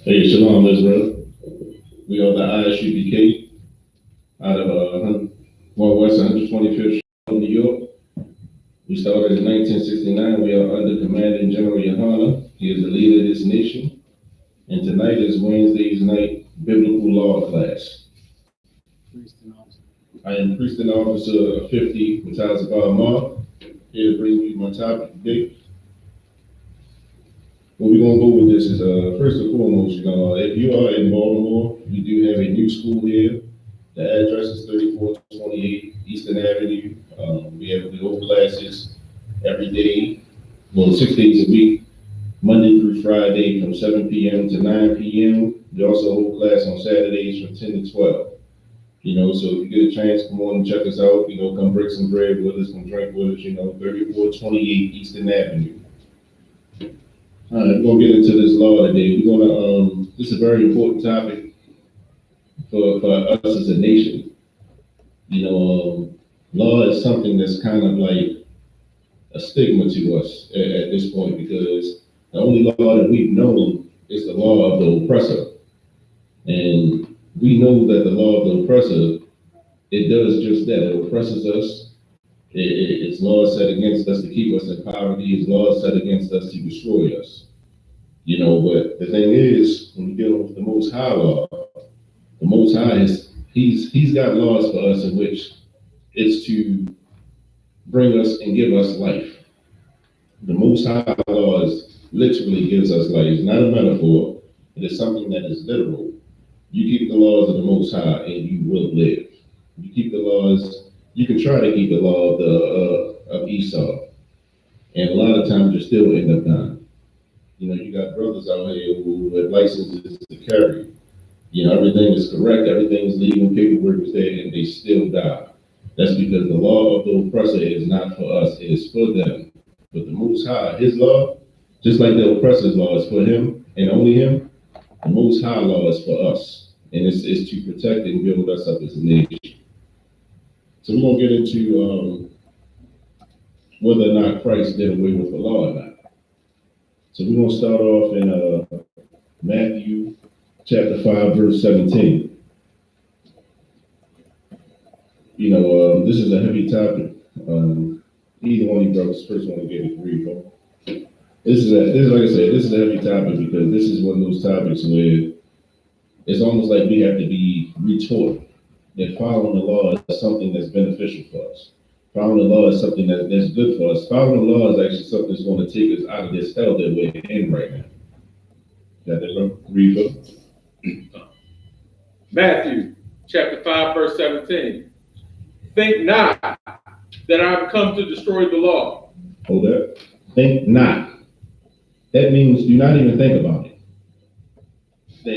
Hey, Shalom, Israel. We are the I.S.U.P.K out of 125th New York. We started in 1969. We are under Commanding General Yohanna. He is the leader of this nation. And tonight is Wednesday's night biblical law class. I am priest and officer of 50, Matazabah Mark, here to bring you my topic today. What we're going to go with this is, first and foremost, if you are in Baltimore, we do have a new school here. The address is 3428 Eastern Avenue. We have the old classes every day, well, 6 days a week, Monday through Friday from 7 p.m. to 9 p.m. We also hold class on Saturdays from 10 to 12. So if you get a chance, come on and check us out. Come break some bread with us, come drink with us, 3428 Eastern Avenue. All right, we're going to get into this law today. This is a very important topic for us as a nation. Law is something that's kind of like a stigma to us at this point, because the only law that we've known is the law of the oppressor. And we know that the law of the oppressor, it does just that. It oppresses us. Its laws set against us to keep us in poverty. Its laws set against us to destroy us. But the thing is, when we deal with the Most High law, the Most High he's got laws for us in which it's to bring us and give us life. The Most High laws literally gives us life. It's not a metaphor. It is something that is literal. You keep the laws of the Most High and you will live. You keep the laws, you can try to keep the law of Esau, and a lot of times you still end up dying. You got brothers out here who have licenses to carry. Everything is correct, everything's legal, paperwork is there, and they still die. That's because the law of the oppressor is not for us, it is for them. But the Most High, his law, just like the oppressor's law is for him and only him, the Most High law is for us. And it's to protect and build us up as a nation. So we're going to get into whether or not Christ did away with the law or not. So we're going to start off in Matthew chapter 5, verse 17. This is a heavy topic. Either one of you brothers first want to get it brief. This is like I said, this is a heavy topic because this is one of those topics where it's almost like we have to be retaught that following the law is something that's beneficial for us. Following the law is something that's good for us. Following the law is actually something that's going to take us out of this hell that we're in right now. Got that, read up. Matthew chapter 5, verse 17. Think not that I have come to destroy the law. Hold up. Think not. That means do not even think about it. That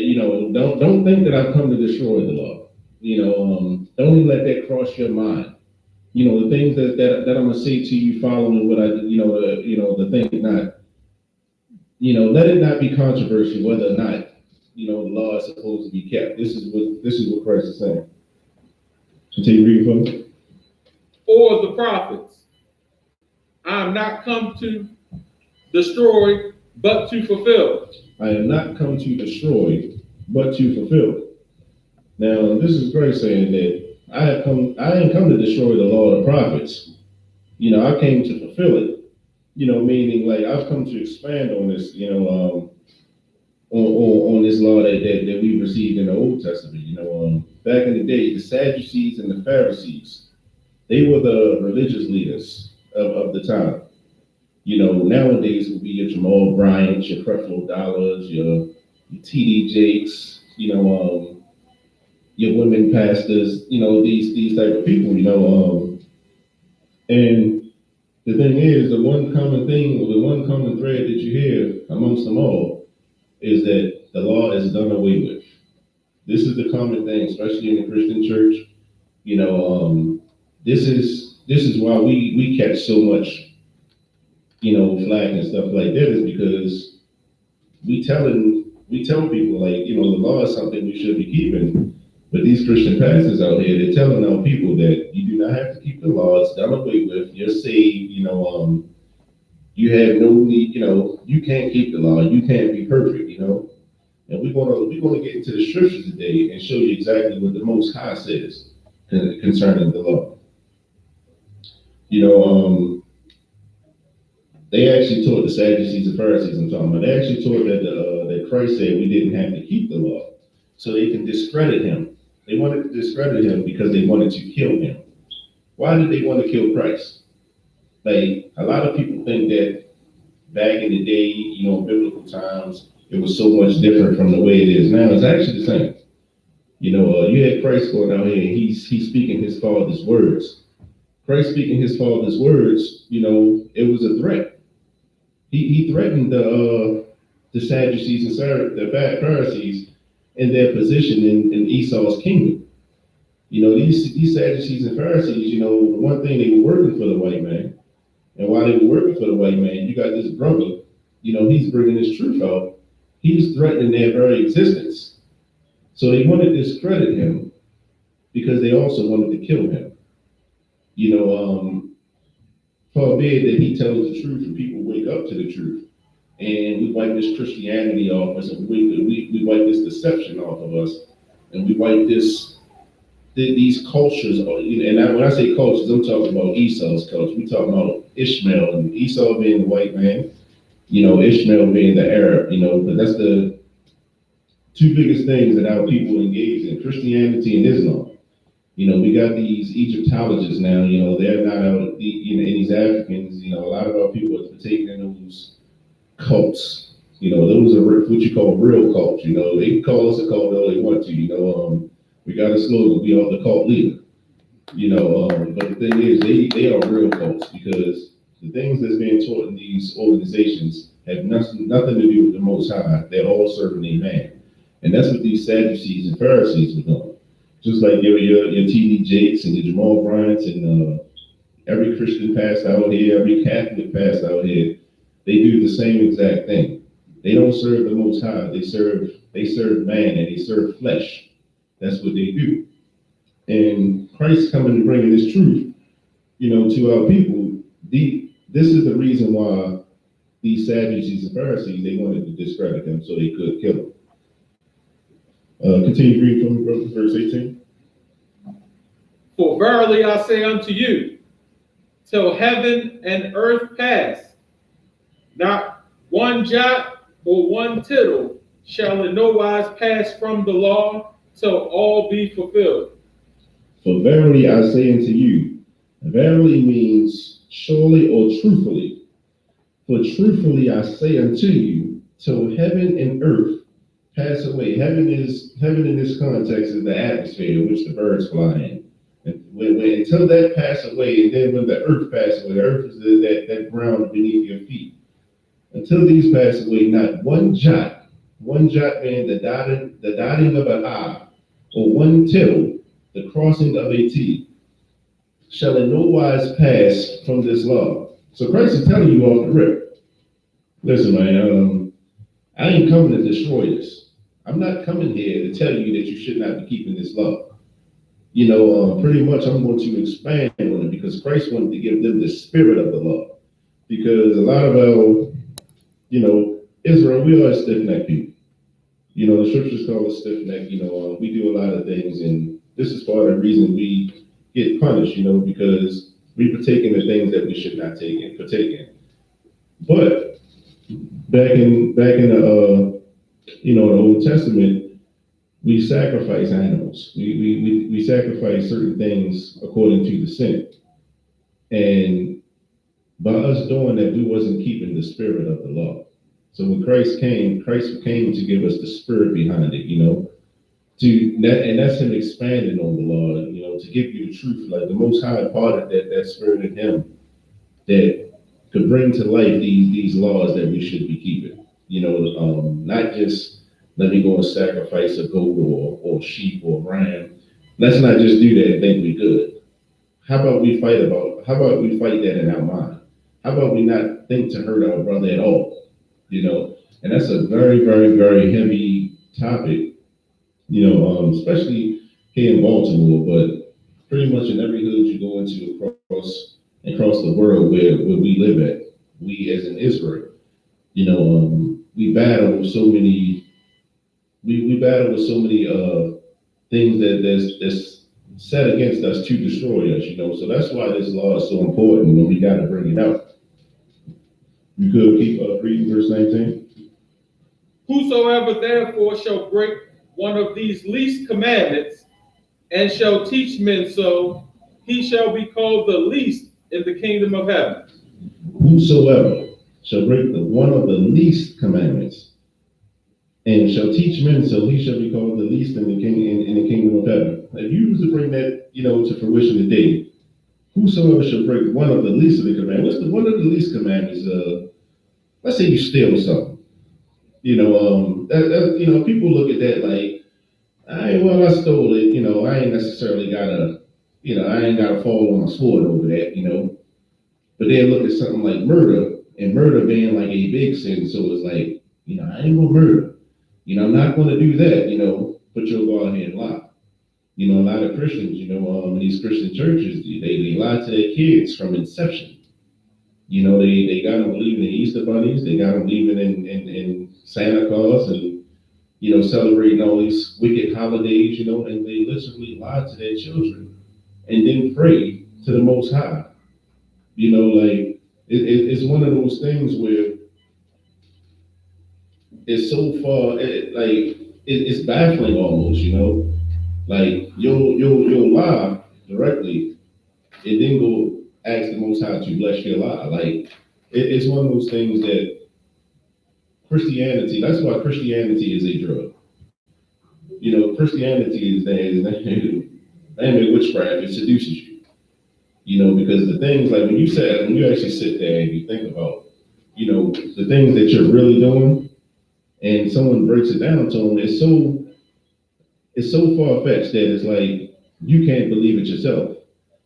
don't think that I've come to destroy the law. Don't even let that cross your mind. The things that I'm gonna say to you following what I the thing not. Let it not be controversial whether or not the law is supposed to be kept. This is what Christ is saying. Continue reading for me. Or the prophets. I am not come to destroy, but to fulfill. I am not come to destroy, but to fulfill. Now, this is Christ saying that I ain't come to destroy the law of the prophets. I came to fulfill it. Meaning like I've come to expand on this, on this law that we received in the Old Testament. Back in the day, the Sadducees and the Pharisees, they were the religious leaders of the time. Nowadays would be your Jamal Bryant, your Creflo Dollars, your T.D. Jakes, your women pastors, these type of people, and the thing is, the one common thing, or the one common thread that you hear amongst them all is that the law is done away with. This is the common thing, especially in the Christian church. This is why we catch so much, flack and stuff like that, is because we tell people like, the law is something we should be keeping. But these Christian pastors out here, they're telling our people that you do not have to keep the law. It's done away with. You're saved. You have no need. You can't keep the law. You can't be perfect. And we're gonna get into the scriptures today and show you exactly what the Most High says concerning the law. You know, they actually taught the Sadducees and Pharisees. I'm talking about. They actually taught that Christ said we didn't have to keep the law, so they can discredit him. They wanted to discredit him because they wanted to kill him. Why did they want to kill Christ? Like, a lot of people think that back in the day, biblical times, it was so much different from the way it is now. It's actually the same. You had Christ going out here, and he's speaking his Father's words. Christ speaking his Father's words, it was a threat. He threatened the Sadducees and the Pharisees in their position in Esau's kingdom. These Sadducees and Pharisees, one thing, they were working for the white man. And while they were working for the white man, you got this brother, he's bringing this truth out. He's threatening their very existence. So they wanted to discredit him because they also wanted to kill him. Forbid that he tells the truth and people wake up to the truth. And we wipe this Christianity off us, and we wipe this deception off of us, and we wipe these cultures. And when I say cultures, I'm talking about Esau's culture. We're talking about Ishmael, and Esau being the white man, Ishmael being the Arab, but that's the two biggest things that our people engage in, Christianity and Islam. We got these Egyptologists now, they're not out, and these Africans, a lot of our people are partaking in those cults. Those are what you call real cults. They can call us a cult all they want to. We got a slogan, we are the cult leader. But the thing is, they are real cults because the things that's being taught in these organizations have nothing to do with the Most High. They're all serving a man. And that's what these Sadducees and Pharisees were doing. Just like your T.D. Jakes and your Jamal Bryants and every Christian pastor out here, every Catholic pastor out here, they do the same exact thing. They don't serve the Most High. They serve man, and they serve flesh. That's what they do. And Christ coming and bringing this truth, to our people. This is the reason why these Sadducees and Pharisees, they wanted to discredit him so they could kill him. Continue reading from verse 18. For verily I say unto you, till heaven and earth pass, not one jot or one tittle shall in no wise pass from the law till all be fulfilled. For verily I say unto you, verily means surely or truthfully. For truthfully I say unto you, till heaven and earth pass away. Heaven in this context is the atmosphere in which the birds fly in. And until that pass away, and then when the earth passes away, the earth is that ground beneath your feet. Until these pass away, not one jot being the dotting of an I, or one tittle, the crossing of a T, shall in no wise pass from this law. So Christ is telling you off the rip. Listen, man, I ain't coming to destroy this. I'm not coming here to tell you that you should not be keeping this law. Pretty much I'm going to expand on it because Christ wanted to give them the spirit of the law. Because a lot of our, Israel, we are stiff-necked people. The scriptures call us stiff-necked. We do a lot of things, and this is part of the reason we get punished, because we partake in the things that we should not partake in. But back in the the Old Testament, we sacrifice animals. We sacrifice certain things according to the sin. And by us doing that, we wasn't keeping the spirit of the law. So when Christ came to give us the spirit behind it, and that's him expanding on the law, to give you the truth. Like the Most High imparted that spirit in him that could bring to life these laws that we should be keeping. Not just let me go and sacrifice a goat or sheep or ram. Let's not just do that and think we're good. How about we fight that in our mind? How about we not think to hurt our brother at all? And that's a very, very, very heavy topic, especially here in Baltimore, but pretty much in every hood you go into across the world where we live at, we as in Israel, we battle so many we battle with so many things that's set against us to destroy us, you know. So that's why this law is so important, and we got to bring it out. You could keep reading verse 19. Whosoever therefore shall break one of these least commandments, and shall teach men so, he shall be called the least in the kingdom of heaven. Whosoever shall break one of the least commandments, and shall teach men so, he shall be called the least in the kingdom of heaven. If you was to bring that, you know, to fruition today, whosoever shall break one of the least of the commandments, one of the least commandments? Let's say you steal something. You know, you know, people look at that like, I stole it. You know, I ain't necessarily gotta, you know, I ain't gotta fall on my sword over that. You know, but then look at something like murder, and murder being like a big sin. So it's like, you know, I ain't gonna murder. You know, I'm not gonna do that. You know, but you'll go out here and lie. You know, a lot of Christians, you know, in these Christian churches, they lie to their kids from inception. You know, they got them believing in Easter bunnies, they got them believing in Santa Claus, and, you know, celebrating all these wicked holidays, you know, and they literally lie to their children and then pray to the Most High. You know, like, it's one of those things where it's so far, it's baffling almost, you know. Like, you'll lie directly and then go ask the Most High to bless your lie. Like, it's one of those things that Christianity, that's why Christianity is a drug. You know, Christianity is witchcraft, it seduces you. You know, because the things, like when you actually sit there and you think about, you know, the things that you're really doing, and someone breaks it down to them, it's so far-fetched that it's like, you can't believe it yourself.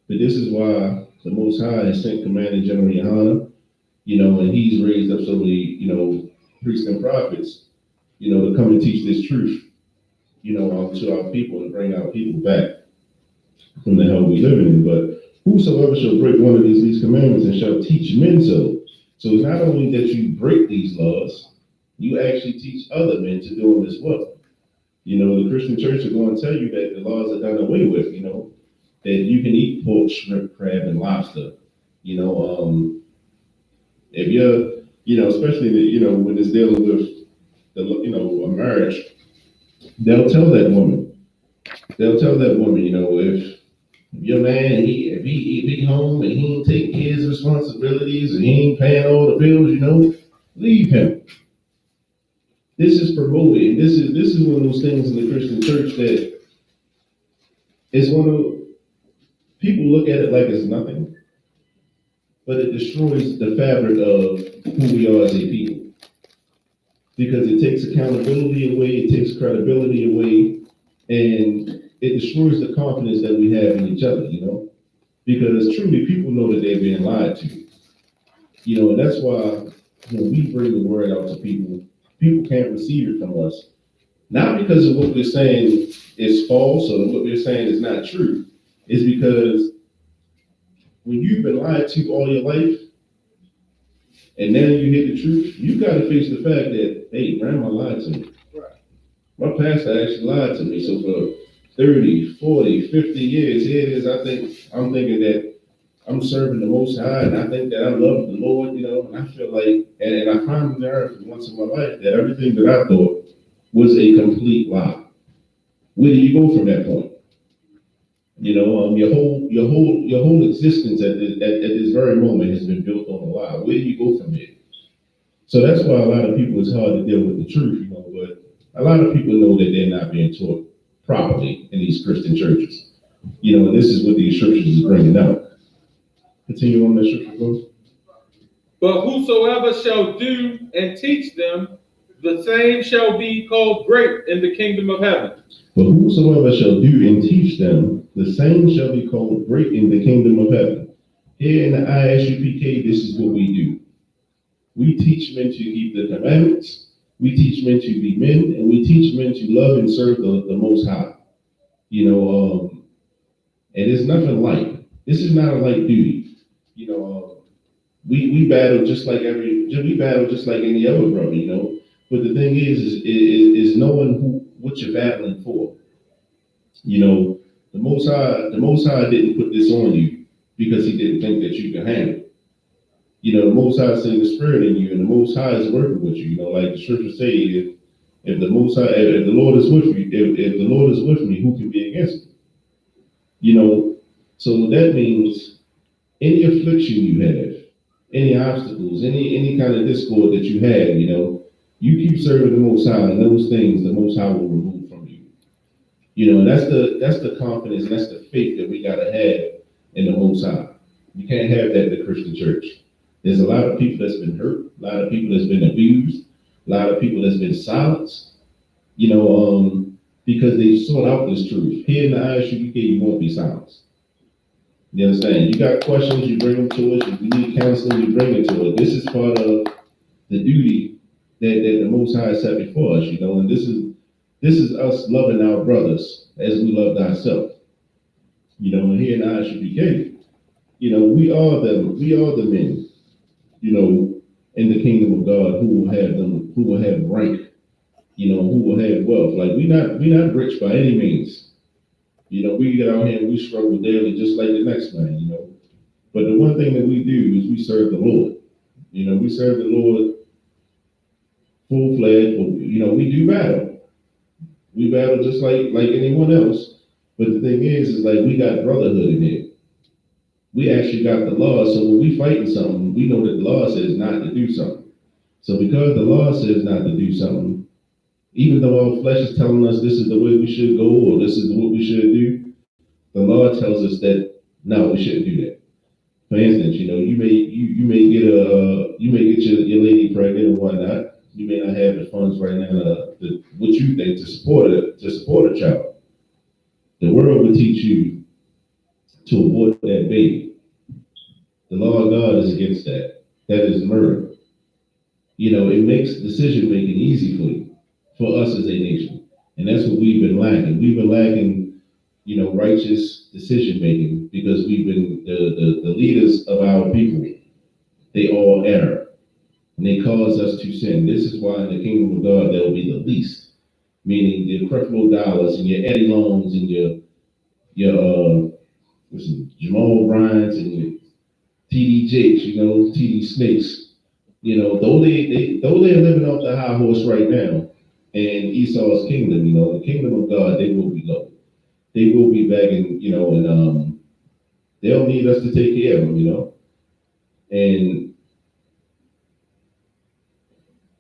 But this is why the Most High has sent Commander General Yohanna, you know, and he's raised up so many, you know, priests and prophets, you know, to come and teach this truth, you know, to our people and bring our people back from the hell we live in. But whosoever shall break one of these commandments and shall teach men so. So it's not only that you break these laws, you actually teach other men to do them as well. You know, the Christian church is going to tell you that the laws are done away with, you know, that you can eat pork, shrimp, crab, and lobster. You know, if you're, you know, especially, you know, when it's dealing with, you know, a marriage, they'll tell that woman, you know, if your man, if he home and he ain't taking care of his responsibilities and he ain't paying all the bills, you know, leave him. This is promoted. This is one of those things in the Christian church that is one of, people look at it like it's nothing, but it destroys the fabric of who we are as a people. Because it takes accountability away, it takes credibility away, and it destroys the confidence that we have in each other, you know? Because truly, people know that they're being lied to. You know, and that's why when we bring the word out to people, people can't receive it from us. Not because of what we're saying is false or what we're saying is not true. It's because when you've been lied to all your life, and then you hear the truth, you got to face the fact that, hey, grandma lied to me. Right. My pastor actually lied to me. So for 30, 40, 50 years, here it is, I'm thinking that I'm serving the Most High, and I think that I love the Lord, you know, and I feel like, and I finally learned for once in my life that everything that I thought was a complete lie. Where do you go from that point? You know, your whole existence at this very moment has been built on a lie. Where do you go from there? So that's why a lot of people, it's hard to deal with the truth, you know, but a lot of people know that they're not being taught properly in these Christian churches. You know, and this is what these scriptures is bringing out. Continue on that scripture, please. But whosoever shall do and teach them, the same shall be called great in the kingdom of heaven. But whosoever shall do and teach them, the same shall be called great in the kingdom of heaven. Here in the I.S.U.P.K, this is what we do. We teach men to keep the commandments, we teach men to be men, and we teach men to love and serve the Most High. You know, and it's nothing light. This is not a light duty. You know, we battle just like any other brother, you know. But the thing is knowing what you're battling for. You know, the Most High didn't put this on you because he didn't think that you could handle it. You know, the Most High sent the Spirit in you, and the Most High is working with you. You know, like the scripture say, if the Most High, if the Lord is with you, if the Lord is with me, who can be against me? You know, so that means any affliction you have, any obstacles, any kind of discord that you have, you know, you keep serving the Most High, and those things the Most High will remove from you. You know, and that's the confidence, that's the faith that we gotta have in the Most High. You can't have that in the Christian church. There's a lot of people that's been hurt, a lot of people that's been abused, a lot of people that's been silenced, you know, because they sought out this truth. Here in the I.S.U.P.K, you won't be silenced. You understand? You got questions, you bring them to us. If you need counseling, you bring it to us. This is part of the duty that the Most High set before us, you know, and this is us loving our brothers as we loved ourselves. You know, and here in the I.S.U.P.K, you know, we are the men, you know, in the kingdom of God who will have rank, you know, who will have wealth. Like we not rich by any means. You know, we get out here and we struggle daily just like the next man, you know. But the one thing that we do is we serve the Lord. You know, we serve the Lord full-fledged, but you know, we do battle. We battle just like anyone else. But the thing is like we got brotherhood in here. We actually got the law, so when we fighting something, we know that the law says not to do something. So because the law says not to do something, even though our flesh is telling us this is the way we should go or this is what we should do, the law tells us that no, we shouldn't do that. For instance, you know, you may get your lady pregnant or whatnot. You may not have the funds right now what you think to support a child. The world will teach you to abort that baby. The law of God is against that. That is murder. You know, it makes decision making easy for us as a nation. And that's what we've been lacking. We've been lacking, you know, righteous decision making because we've been the leaders of our people. They all err. And they cause us to sin. This is why in the kingdom of God there will be the least. Meaning your creflo dollars and your Eddie Longs and your Jamal Bryants and your TD Jakes, you know, TD Snakes. You know, though they're living off the high horse right now in Esau's kingdom, you know, the kingdom of God, they will be low. They will be begging, you know, and they'll need us to take care of them, you know. And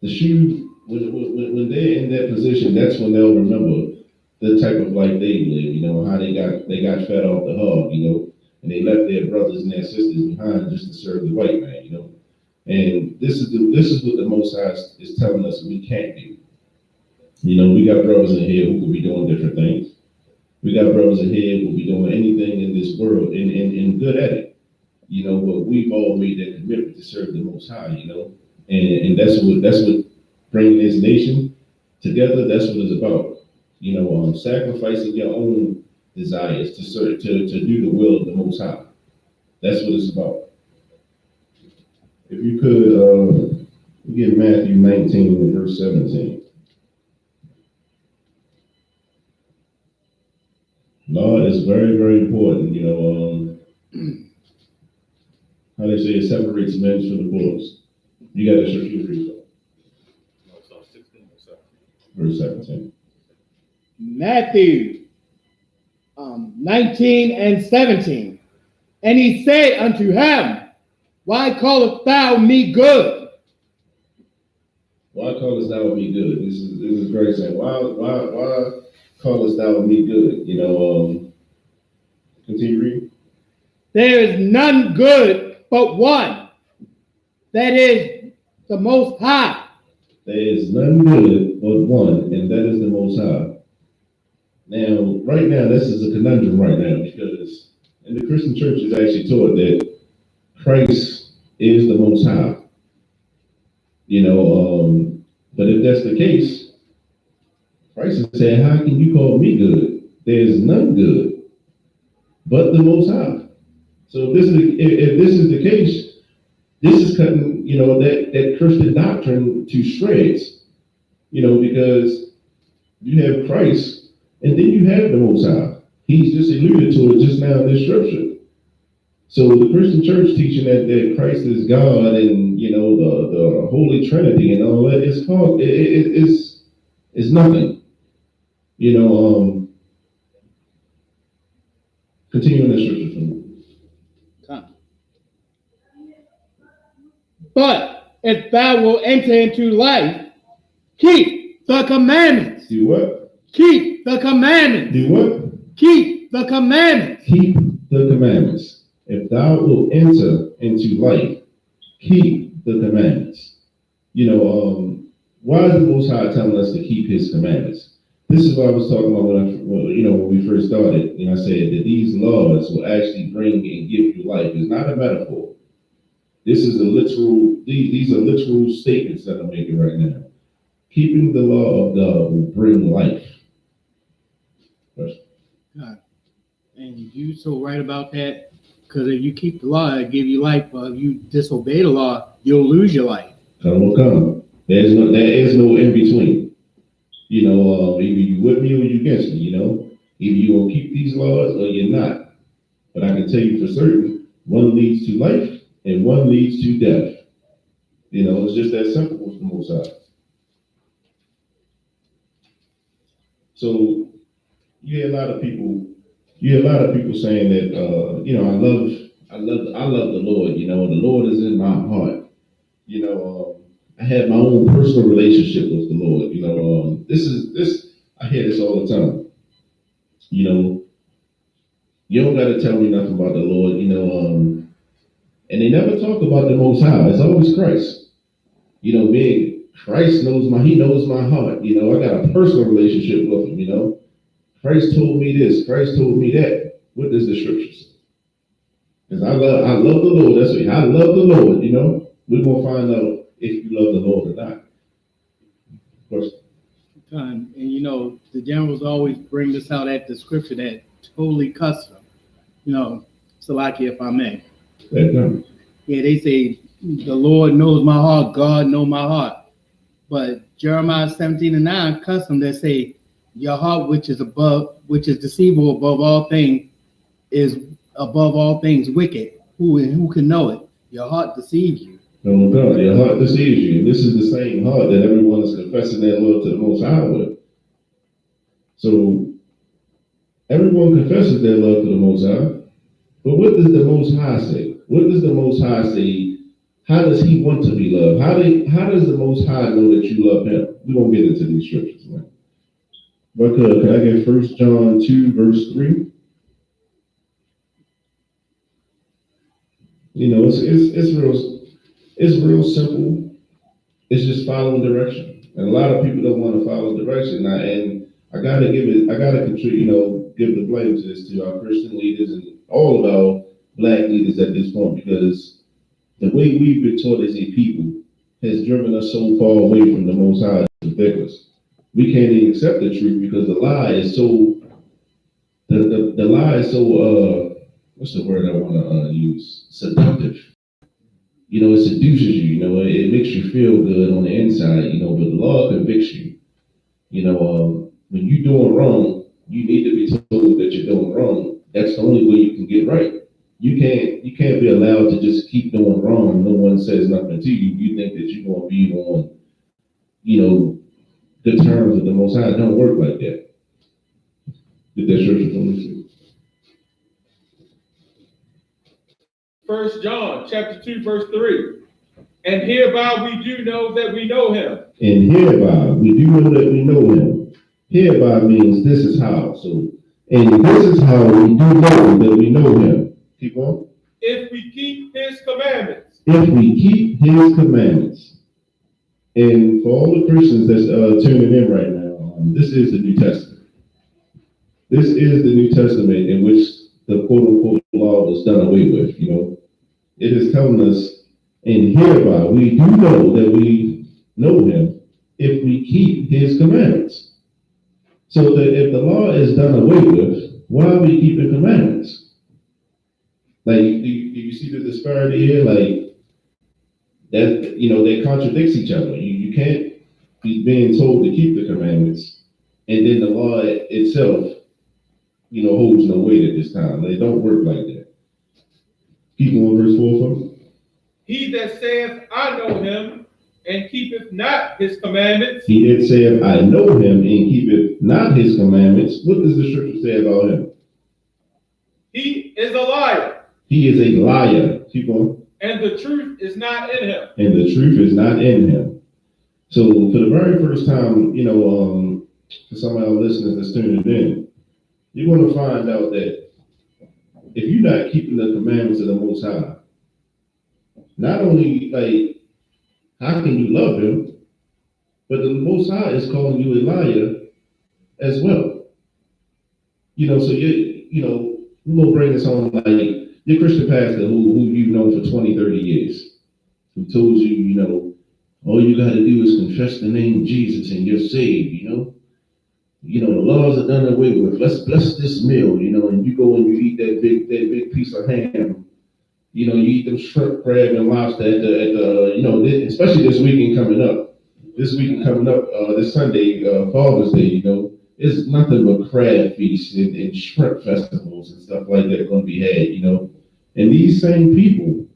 the shoe, when they're in that position, that's when they'll remember the type of life they live, you know, how they got fed off the hog, you know, and they left their brothers and their sisters behind just to serve the white man, you know. And this is what the Most High is telling us we can't do. You know, we got brothers in here who could be doing different things. We got brothers in here who could be doing anything in this world and good at it. You know, but we've all made that commitment to serve the Most High, you know. And that's what bringing this nation together, that's what it's about. You know, sacrificing your own desires to serve, to do the will of the Most High. That's what it's about. If you could get Matthew 19 and verse 17. Law is very, very important. You know, how they say it separates men from the boys. You got to scripture read. Verse 17. Matthew 19 and 17. And he said unto him, why callest thou me good? Why callest thou me good? This is very simple. Why callest thou me good? You know, continue reading. There is none good but one, that is the Most High. There is none good but one, and that is the Most High. Now, right now, this is a conundrum right now because in the Christian church is actually taught that Christ is the Most High. You know, but if that's the case, Christ is saying, how can you call me good? There's none good but the Most High. So if this is the case, this is cutting, you know, that Christian doctrine to shreds, you know, because You have Christ, and then you have the Most High. He's just alluded to it just now in this scripture. So the Christian church teaching that Christ is God and the Holy Trinity and all that it's nothing. Continue in the scripture for me. But if thou wilt enter into life, keep the commandments. Do what? Keep the commandments. Do what? Keep the commandments. Keep the commandments. If thou wilt enter into life, keep the commandments. Why is the Most High telling us to keep His commandments? This is what I was talking about when we first started. I said that these laws will actually bring and give you life. It's not a metaphor. This is a literal. These are literal statements that I'm making right now. Keeping the law of God will bring life. God. And you so right about that. Because if you keep the law, it give you life. But if you disobey the law, you'll lose your life. Come. There is no in between. Either you with me or you against me. Either you gonna keep these laws or you're not. But I can tell you for certain, one leads to life and one leads to death. It's just that simple with the Most High. So you hear a lot of people saying that I love the Lord. The Lord is in my heart. I have my own personal relationship with the Lord. This I hear this all the time. You don't got to tell me nothing about the Lord. And they never talk about the Most High. It's always Christ. Christ knows my heart. I got a personal relationship with Him. Christ told me this. Christ told me that. What does the scripture say? Because I love the Lord. That's what I love the Lord. We're gonna find out if you love the Lord or not. Of course. And the generals always bring this out at the scripture that totally cuss them. Salaki, if I may. Yeah, they say the Lord knows my heart, God knows my heart. But Jeremiah 17:9 cuss them that say your heart, which is deceitful above all things, is above all things wicked. Who can know it? Your heart deceives you. No, God, your heart deceives you. This is the same heart that everyone is confessing their love to the Most High with. So everyone confesses their love to the Most High. But what does the Most High say? What does the Most High say? How does He want to be loved? How does the Most High know that you love Him? We're going to get into these scriptures, man. But can I get 1 John 2, verse 3? It's real simple. It's just following direction. And a lot of people don't want to follow direction. And I gotta contribute, give the blame to this to our Christian leaders and all of our black leaders at this point, because the way we've been taught as a people has driven us so far away from the Most High to ridiculous. We can't even accept the truth because the lie is so what's the word I want to use? Seductive. It seduces you. It makes you feel good on the inside. But the law convicts you. When you're doing wrong, you need to be told that you're doing wrong. That's the only way you can get right. You can't be allowed to just keep doing wrong. No one says nothing to you. You think that you're going to be on, good terms with the Most High. It don't work like that. Get that scripture from me. 1 John chapter 2, verse 3. And hereby we do know that we know Him. And hereby we do know that we know Him. Hereby means this is how. And this is how we do know that we know Him. Keep on. If we keep His commandments. If we keep His commandments. And for all the Christians that's tuning in right now, this is the New Testament. This is the New Testament in which the quote-unquote law was done away with. It is telling us, and hereby we do know that we know Him if we keep His commandments. So that if the law is done away with, why are we keeping commandments? Like, do you see the disparity here? Like, that, they contradicts each other. You can't be being told to keep the commandments and then the law itself, holds no weight at this time. They don't work like that. Keep on verse 4 for me. He that saith, I know him, and keepeth not his commandments. He that saith, I know him, and keepeth not his commandments. What does the scripture say about him? He is a liar. He is a liar. Keep on. And the truth is not in him. And the truth is not in him. So for the very first time, for some of our listeners that's tuning in, you're going to find out that if you're not keeping the commandments of the Most High, not only how can you love him, but the Most High is calling you a liar as well. So we're going to bring this on like your Christian pastor who you've known for 20, 30 years, who told you, all you got to do is confess the name of Jesus and you're saved, the laws are done away with. Let's bless this meal, and you go and you eat that big piece of ham. You eat them shrimp, crab, and lobster at the especially this weekend coming up. This Sunday, Father's Day, it's nothing but crab feasts and shrimp festivals and stuff like that going to be had, And these same people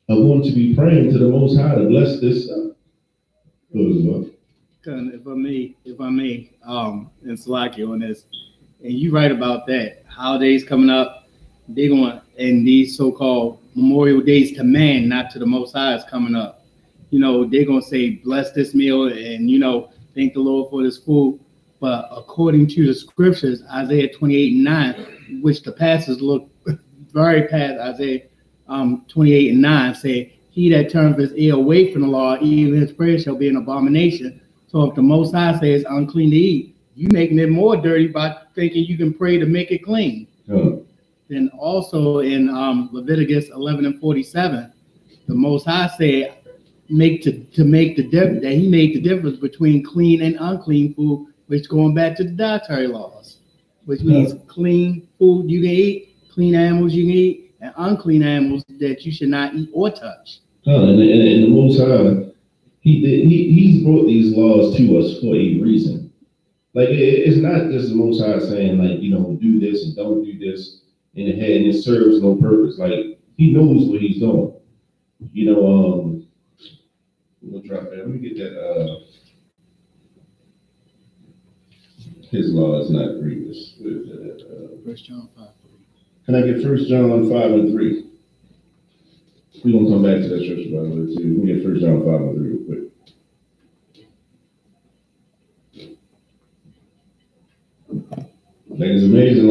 are going to be praying to the Most High to bless this stuff. If I may, and Salaki on this, and you right about that. Holidays coming up, they're going, and these so-called Memorial Days to man, not to the Most High, is coming up. They're going to say, bless this meal, and, thank the Lord for this food. But according to the scriptures, Isaiah 28:9, which the pastors look very past Isaiah 28:9, say, he that turneth his ear away from the law, even his prayer shall be an abomination. So if the Most High says unclean to eat, you making it more dirty by thinking you can pray to make it clean. Then also in Leviticus 11:47, the Most High said he made the difference between clean and unclean food, which going back to the dietary laws, which means clean food you can eat, clean animals you can eat, and unclean animals that you should not eat or touch. And the Most High, he's brought these laws to us for a reason. Like it's not just the Most High saying do this and don't do this in the head, and it serves no purpose. Like he knows what he's doing. We'll drop that. Let me get that. His law is not grievous. First John 5:3. Can I get 1 John 5:3? We're gonna come back to that scripture by the way too. Let me get 1 John 5:3 real quick. It's amazing,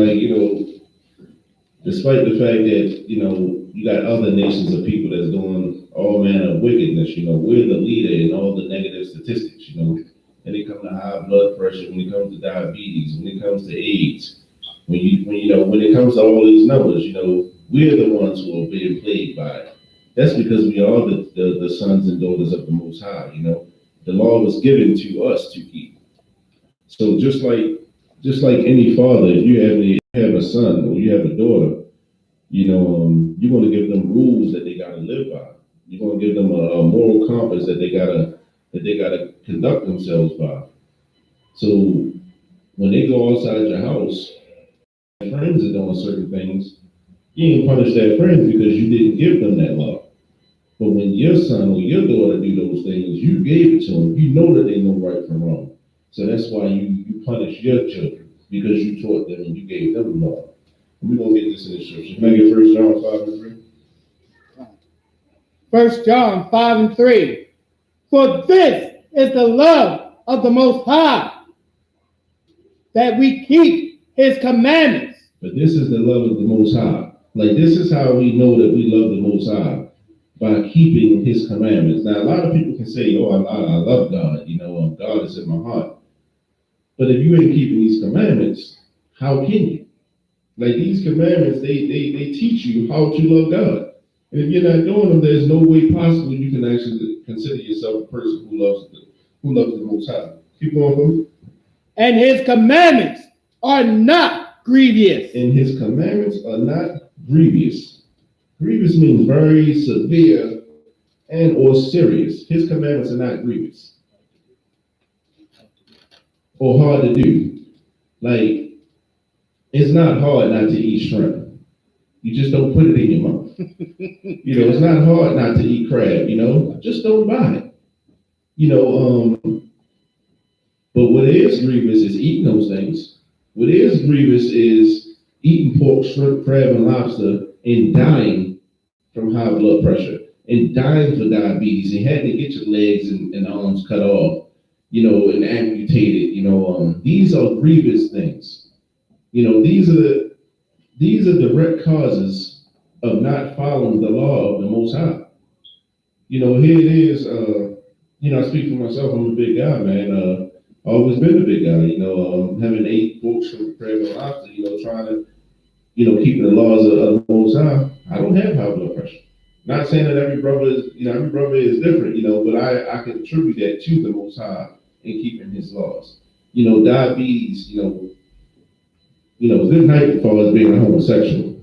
despite the fact that, you got other nations of people that's doing all manner of wickedness, we're the leader in all the negative statistics, when it comes to high blood pressure, when it comes to diabetes, when it comes to AIDS, when it comes to all these numbers, we're the ones who are being plagued by it. That's because we are the sons and daughters of the Most High, The law was given to us to keep. So just like any father, if you have a son or you have a daughter, you're going to give them rules that they got to live by. You're going to give them a moral compass that they gotta conduct themselves by. So when they go outside your house, friends are doing certain things, you ain't punish that friend because you didn't give them that law. But when your son or your daughter do those things, you gave it to them. You know that they know right from wrong. So that's why you punish your children, because you taught them and you gave them the law. We're going to get this in the scripture. Can I get 1 John 5:3? 1 John 5:3. For this is the love of the Most High, that we keep his commandments. But this is the love of the Most High. This is how we know that we love the Most High, by keeping his commandments. Now, a lot of people can say, I love God. God is in my heart. But if you ain't keeping these commandments, how can you? These commandments, they teach you how to love God. And if you're not doing them, there's no way possible you can actually consider yourself a person who loves the Most High. Keep going, folks. And his commandments are not grievous. And his commandments are not grievous. Grievous means very severe and or serious. His commandments are not grievous. or hard to do. Like, it's not hard not to eat shrimp. You just don't put it in your mouth. It's not hard not to eat crab, just don't buy it. But what is grievous is eating those things. What is grievous is eating pork, shrimp, crab, and lobster and dying from high blood pressure and dying for diabetes and having to get your legs and arms cut off, and amputated. These are grievous things. These are direct causes of not following the law of the Most High. Here it is. I speak for myself. I'm a big guy, man. Always been a big guy. Having 8 books from crab and lobster. Trying to, keeping the laws of the Most High. I don't have high blood pressure. Not saying that every brother is different. But I can attribute that to the Most High in keeping His laws. Diabetes. Good night for us being a homosexual.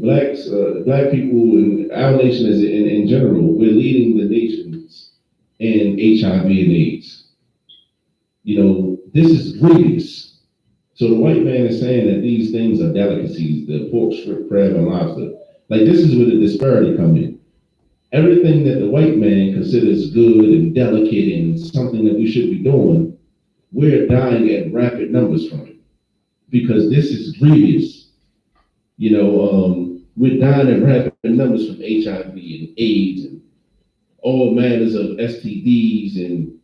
Black people in our nation in general, we're leading the nations in HIV and AIDS. This is grievous. So the white man is saying that these things are delicacies, the pork, shrimp, crab, and lobster. Like, this is where the disparity comes in. Everything that the white man considers good and delicate and something that we should be doing, we're dying at rapid numbers from it. Because this is grievous. We're dying in rapid numbers from HIV and AIDS and all manners of STDs and,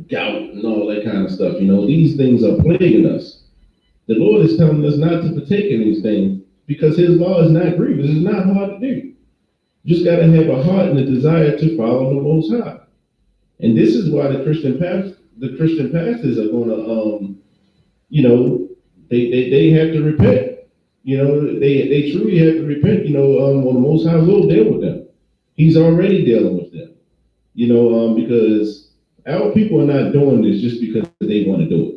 gout and all that kind of stuff. These things are plaguing us. The Lord is telling us not to partake in these things because His law is not grievous. It's not hard to do. You just got to have a heart and a desire to follow the Most High. And this is why the Christian pastors are going to, they have to repent. They truly have to repent, or the Most High will deal with them. He's already dealing with them, because our people are not doing this just because they want to do it.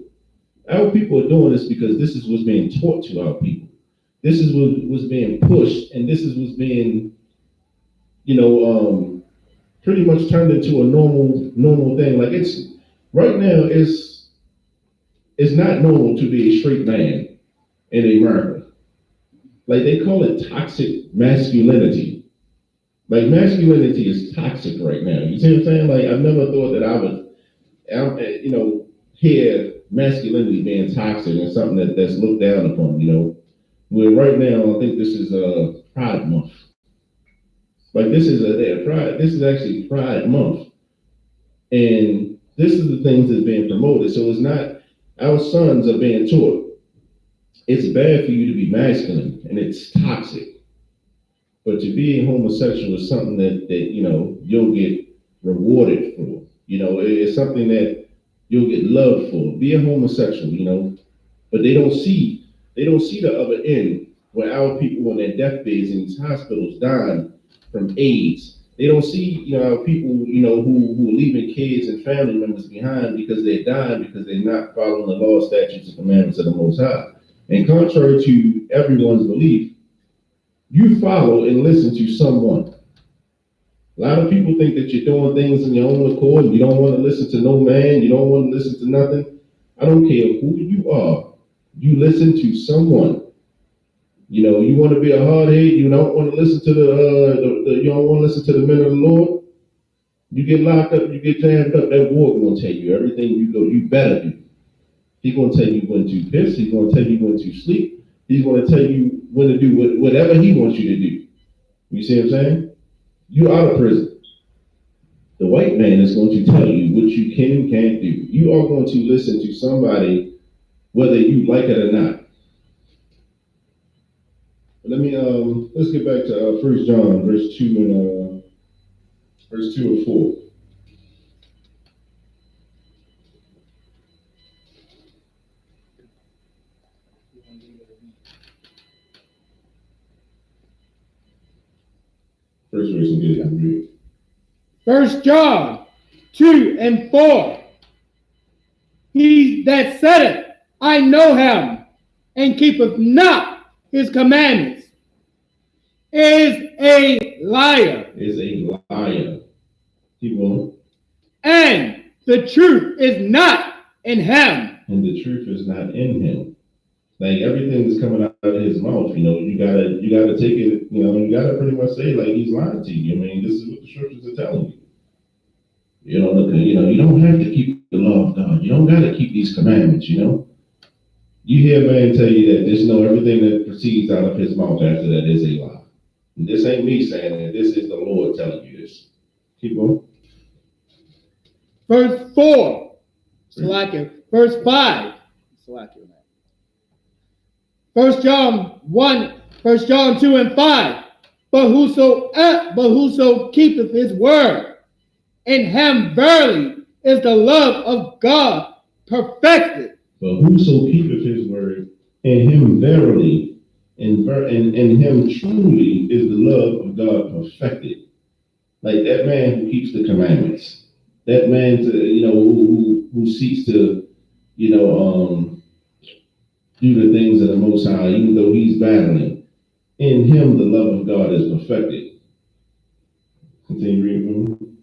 Our people are doing this because this is what's being taught to our people. This is what's being pushed, and this is what's being, pretty much turned into a normal thing. Like, right now, it's not normal to be a straight man in America. Like, they call it toxic masculinity. Like, masculinity is toxic right now. You see what I'm saying? Like, I've never thought that I would, hear masculinity being toxic and something that's looked down upon, Where right now, I think this is Pride Month. Like, this is actually Pride Month. And this is the things that's being promoted. So it's not, our sons are being taught, it's bad for you to be masculine, and it's toxic. But to be homosexual is something that you'll get rewarded for. It's something that you'll get loved for. Be a homosexual, but they don't see the other end where our people on their deathbeds in these hospitals dying from AIDS. They don't see, our people, who are leaving kids and family members behind because they're dying because they're not following the law, statutes, and commandments of the Most High. And contrary to everyone's belief, you follow and listen to someone. A lot of people think that you're doing things in your own accord. You don't want to listen to no man. You don't want to listen to nothing. I don't care who you are. You listen to someone. You want to be a hardhead. You don't want to listen to you don't want to listen to the men of the Lord. You get locked up. You get jammed up. That ward going to tell you everything you better do. He's going to tell you when to piss. He's going to tell you when to sleep. He's going to tell you when to do whatever he wants you to do. You see what I'm saying? You're out of prison. The white man is going to tell you what you can and can't do. You are going to listen to somebody whether you like it or not. But let's get back to 1 John, verse 2 and 4. First verse and get it. 1 John 2 and 4. He that saith, I know him, and keepeth not his commandments, is a liar. Is a liar. Keep going. And the truth is not in him. And the truth is not in him. Like everything that's coming out of his mouth, you gotta take it, you gotta pretty much say like he's lying to you. I mean, this is what the scriptures are telling you. You don't have to keep the law of God. You don't gotta keep these commandments, You hear a man tell you that everything that proceeds out of his mouth after that is a lie. And this ain't me saying it, this is the Lord telling you this. Keep going. Verse 4. Verse 5. 1 John 2 and 5. But whoso keepeth his word, in him verily is the love of God perfected. But whoso keepeth his word, in him verily, in him truly is the love of God perfected. Like that man who keeps the commandments, that man who seeks to do the things of the Most High, even though he's battling. In him, the love of God is perfected. Continue reading.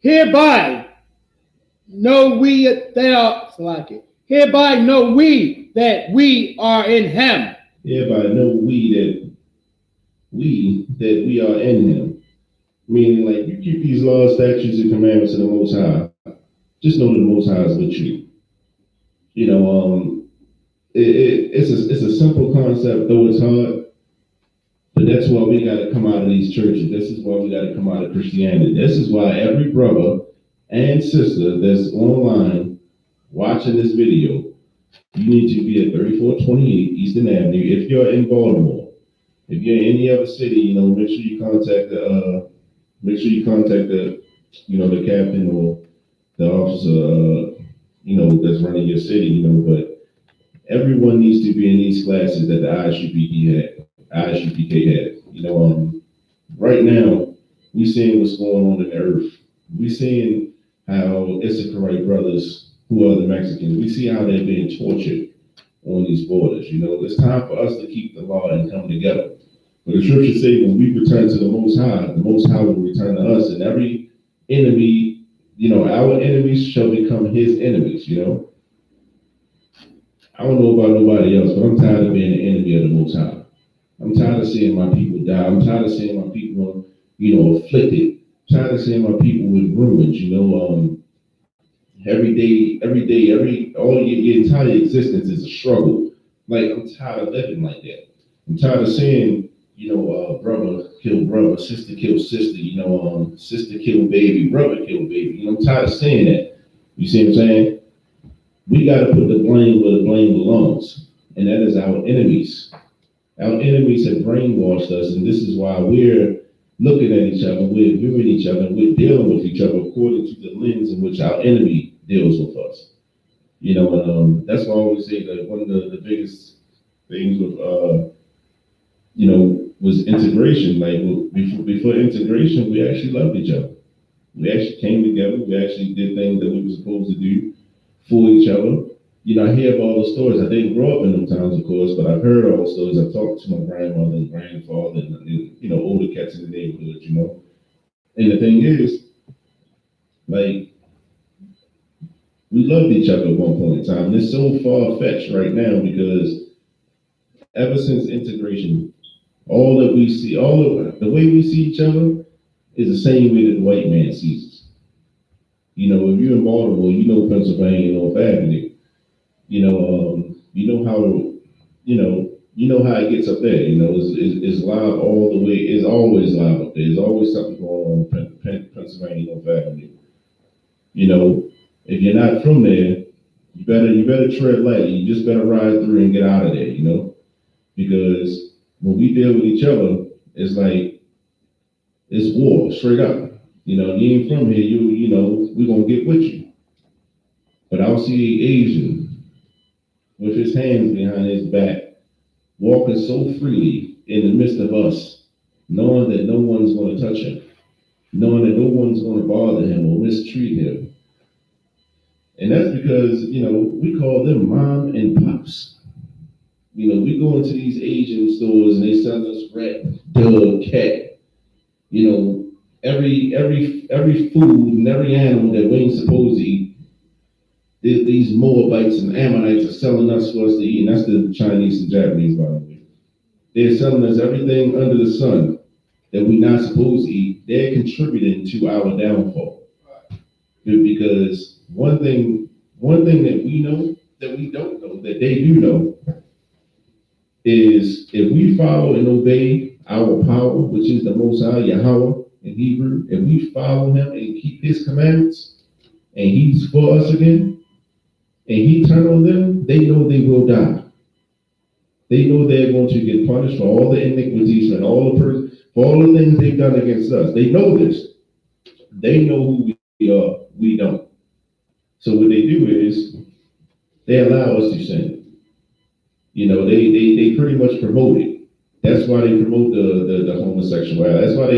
Hereby know we that we are in him. Hereby know we that we are in him. Meaning, like, you keep these laws, statutes, and commandments of the Most High. Just know the Most High is with you. It's a simple concept, though it's hard. But that's why we got to come out of these churches. This is why we got to come out of Christianity. This is why every brother and sister that's online watching this video, you need to be at 3428 Eastern Avenue. If you're in Baltimore, if you're in any other city, make sure you contact the the captain or the officer, that's running your city, but everyone needs to be in these classes that the I.S.U.P.K had. Right now, we seeing what's going on in the earth. We seeing how Issachar brothers, who are the Mexicans, we see how they're being tortured on these borders. It's time for us to keep the law and come together. But the scriptures say when we return to the Most High will return to us, and every enemy, our enemies shall become his enemies, I don't know about nobody else, but I'm tired of being an enemy of the Most High. I'm tired of seeing my people die. I'm tired of seeing my people, afflicted. I'm tired of seeing my people with ruins, every day, all your entire existence is a struggle. Like, I'm tired of living like that. I'm tired of seeing, brother kill brother, sister kill sister, sister kill baby, brother kill baby. I'm tired of seeing that. You see what I'm saying? We got to put the blame where the blame belongs, and that is our enemies. Our enemies have brainwashed us, and this is why we're looking at each other, we're viewing each other, we're dealing with each other according to the lens in which our enemy deals with us. And that's why I always say that one of the biggest things with, was integration. Like, before integration, we actually loved each other. We actually came together. We actually did things that we were supposed to do for each other. I hear of all the stories. I didn't grow up in them times, of course, but I've heard all the stories. I've talked to my grandmother and grandfather and, older cats in the neighborhood, And the thing is, like, we loved each other at one point in time. And it's so far-fetched right now because ever since integration, all that we see, the way we see each other is the same way that the white man sees us. If you're in Baltimore, Pennsylvania, North Avenue. How it gets up there. It's live all the way. It's always live up there. There's always something going on in Pennsylvania, North Avenue. If you're not from there, you better tread lightly. You just better ride through and get out of there. Because when we deal with each other, it's like it's war, straight up. You ain't from here. We're gonna get with you. But I'll see an Asian with his hands behind his back, walking so freely in the midst of us, knowing that no one's going to touch him, knowing that no one's going to bother him or mistreat him. And that's because, we call them mom and pops. We go into these Asian stores and they sell us rat, dog, cat, every food and every animal that we ain't supposed to eat, these Moabites and Ammonites are selling us for us to eat. And that's the Chinese and Japanese, by the way. They're selling us everything under the sun that we're not supposed to eat. They're contributing to our downfall. Because one thing that we know that we don't know, that they do know, is if we follow and obey our power, which is the Most High, Yahweh in Hebrew, if we follow him and keep his commandments, and he's for us again, and he turn on them, they know they will die. They know they're going to get punished for all the iniquities and for all the things they've done against us. They know this. They know who we are. We don't. So what they do is they allow us to sin. You know, they pretty much promote it. That's why they promote the homosexuality. That's why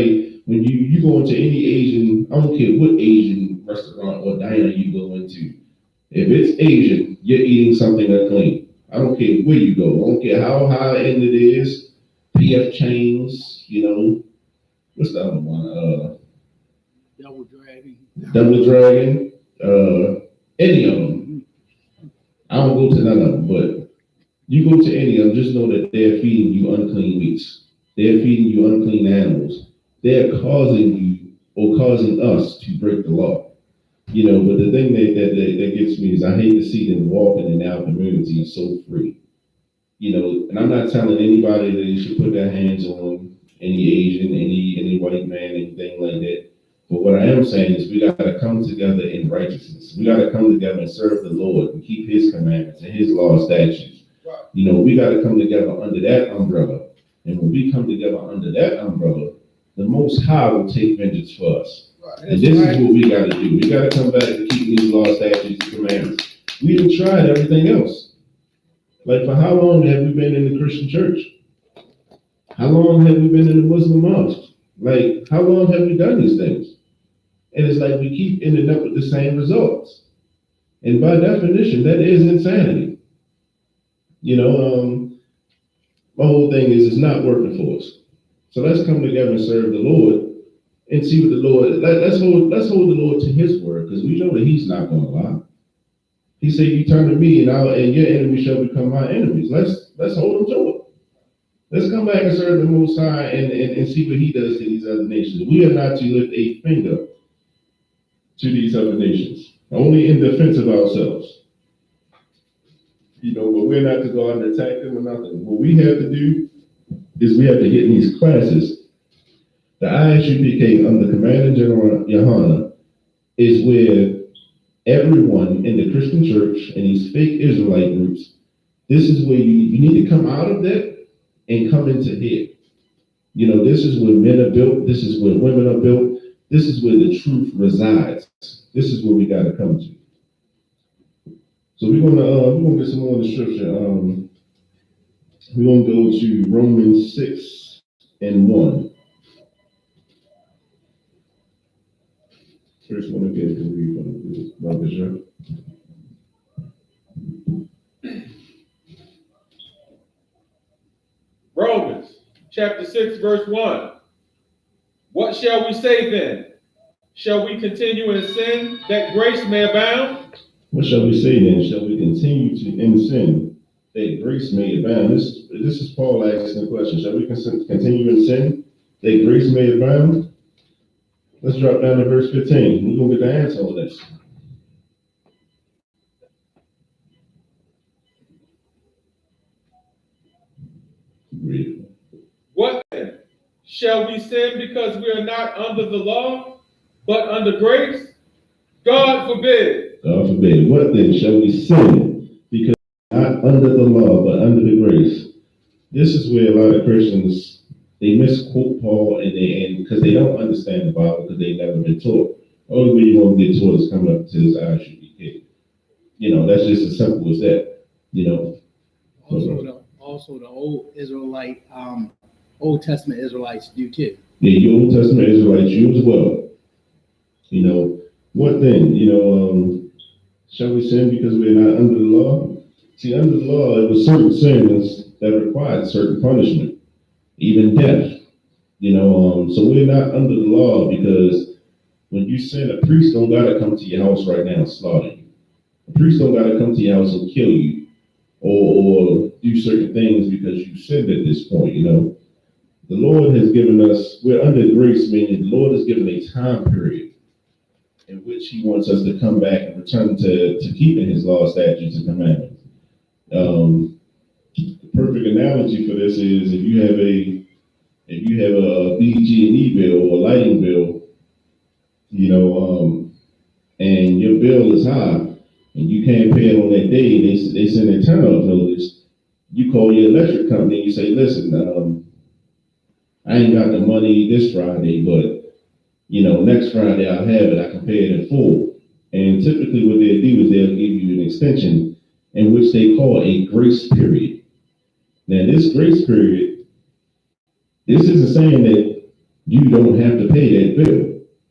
when you go into any Asian, I don't care what Asian restaurant or diner you go into, if it's Asian, you're eating something unclean. I don't care where you go. I don't care how high end it is. PF Chains, you know. What's the other one? Double Dragon. Any of them. I don't go to none of them, but you go to any of them, just know that they're feeding you unclean meats. They're feeding you unclean animals. They're causing you or causing us to break the law. You know, but the thing that gets me is I hate to see them walking in our community so free. You know, and I'm not telling anybody that they should put their hands on any Asian, any white man, anything like that. But what I am saying is we got to come together in righteousness. We got to come together and serve the Lord and keep his commandments and his law statutes. Right. You know, we got to come together under that umbrella. And when we come together under that umbrella, the Most High will take vengeance for us. Right. And this is what we got to do. We got to come back and keep these law, statutes, and commandments. We done tried everything else. Like, for how long have we been in the Christian church? How long have we been in the Muslim mosque? Like, how long have we done these things? And it's like we keep ending up with the same results. And by definition, that is insanity. You know, my whole thing is it's not working for us. So let's come together and serve the Lord and see what the Lord, let's hold the Lord to his word, because we know that he's not going to lie. He said, you turn to me and your enemy shall become my enemies. Let's hold him to it. Let's come back and serve the Most High and see what he does to these other nations. We are not to lift a finger to these other nations, only in defense of ourselves. You know, but we're not to go out and attack them or nothing. What we have to do is we have to get in these classes. The I.S.U.P.K. under Commander General Yohanna is where everyone in the Christian church and these fake Israelite groups, this is where you need to come out of that and come into here. You know, this is where men are built. This is where women are built. This is where the truth resides. This is where we got to come to. So we're gonna get some more in the scripture. We're gonna go to Romans 6:1. First one again to read from Brother Bishop. Romans chapter 6, verse 1. What shall we say then? Shall we continue in sin that grace may abound? What shall we say then? Shall we continue in sin that grace may abound? This is Paul asking the question. Shall we continue in sin that grace may abound? Let's drop down to verse 15. We're going to get the answer on this. Read. What then? Shall we sin because we are not under the law, but under grace? God forbid. God forbid. What then? Shall we sin because we are not under the law, but under the grace? This is where a lot of Christians, they misquote Paul and because they don't understand the Bible because they've never been taught. The only way you're going to get taught is coming up to this I.S.U.P.K. You know, that's just as simple as that. You know. Also the old Israelite, Old Testament Israelites do too. Yeah, you Old Testament Israelites, you as well. You know, what then? You know, shall we sin because we're not under the law? See, under the law, it was certain sins that required certain punishment, even death. So we're not under the law because when you sin, a priest don't gotta come to your house right now and slaughter you. A priest don't gotta come to your house and kill you or do certain things because you sinned at this point. The Lord has given us, we're under grace, meaning the Lord has given a time period in which He wants us to come back and return to keeping His law, statutes, and commandments. The perfect analogy for this is if you have a BG&E bill or a lighting bill, and your bill is high and you can't pay it on that day, they send a turn-off notice. You call your electric company and you say, listen, I ain't got the money this Friday, but next Friday I'll have it. I can pay it in full. And typically what they'll do is they'll give you an extension in which they call a grace period. Now this grace period, this isn't saying that you don't have to pay that bill.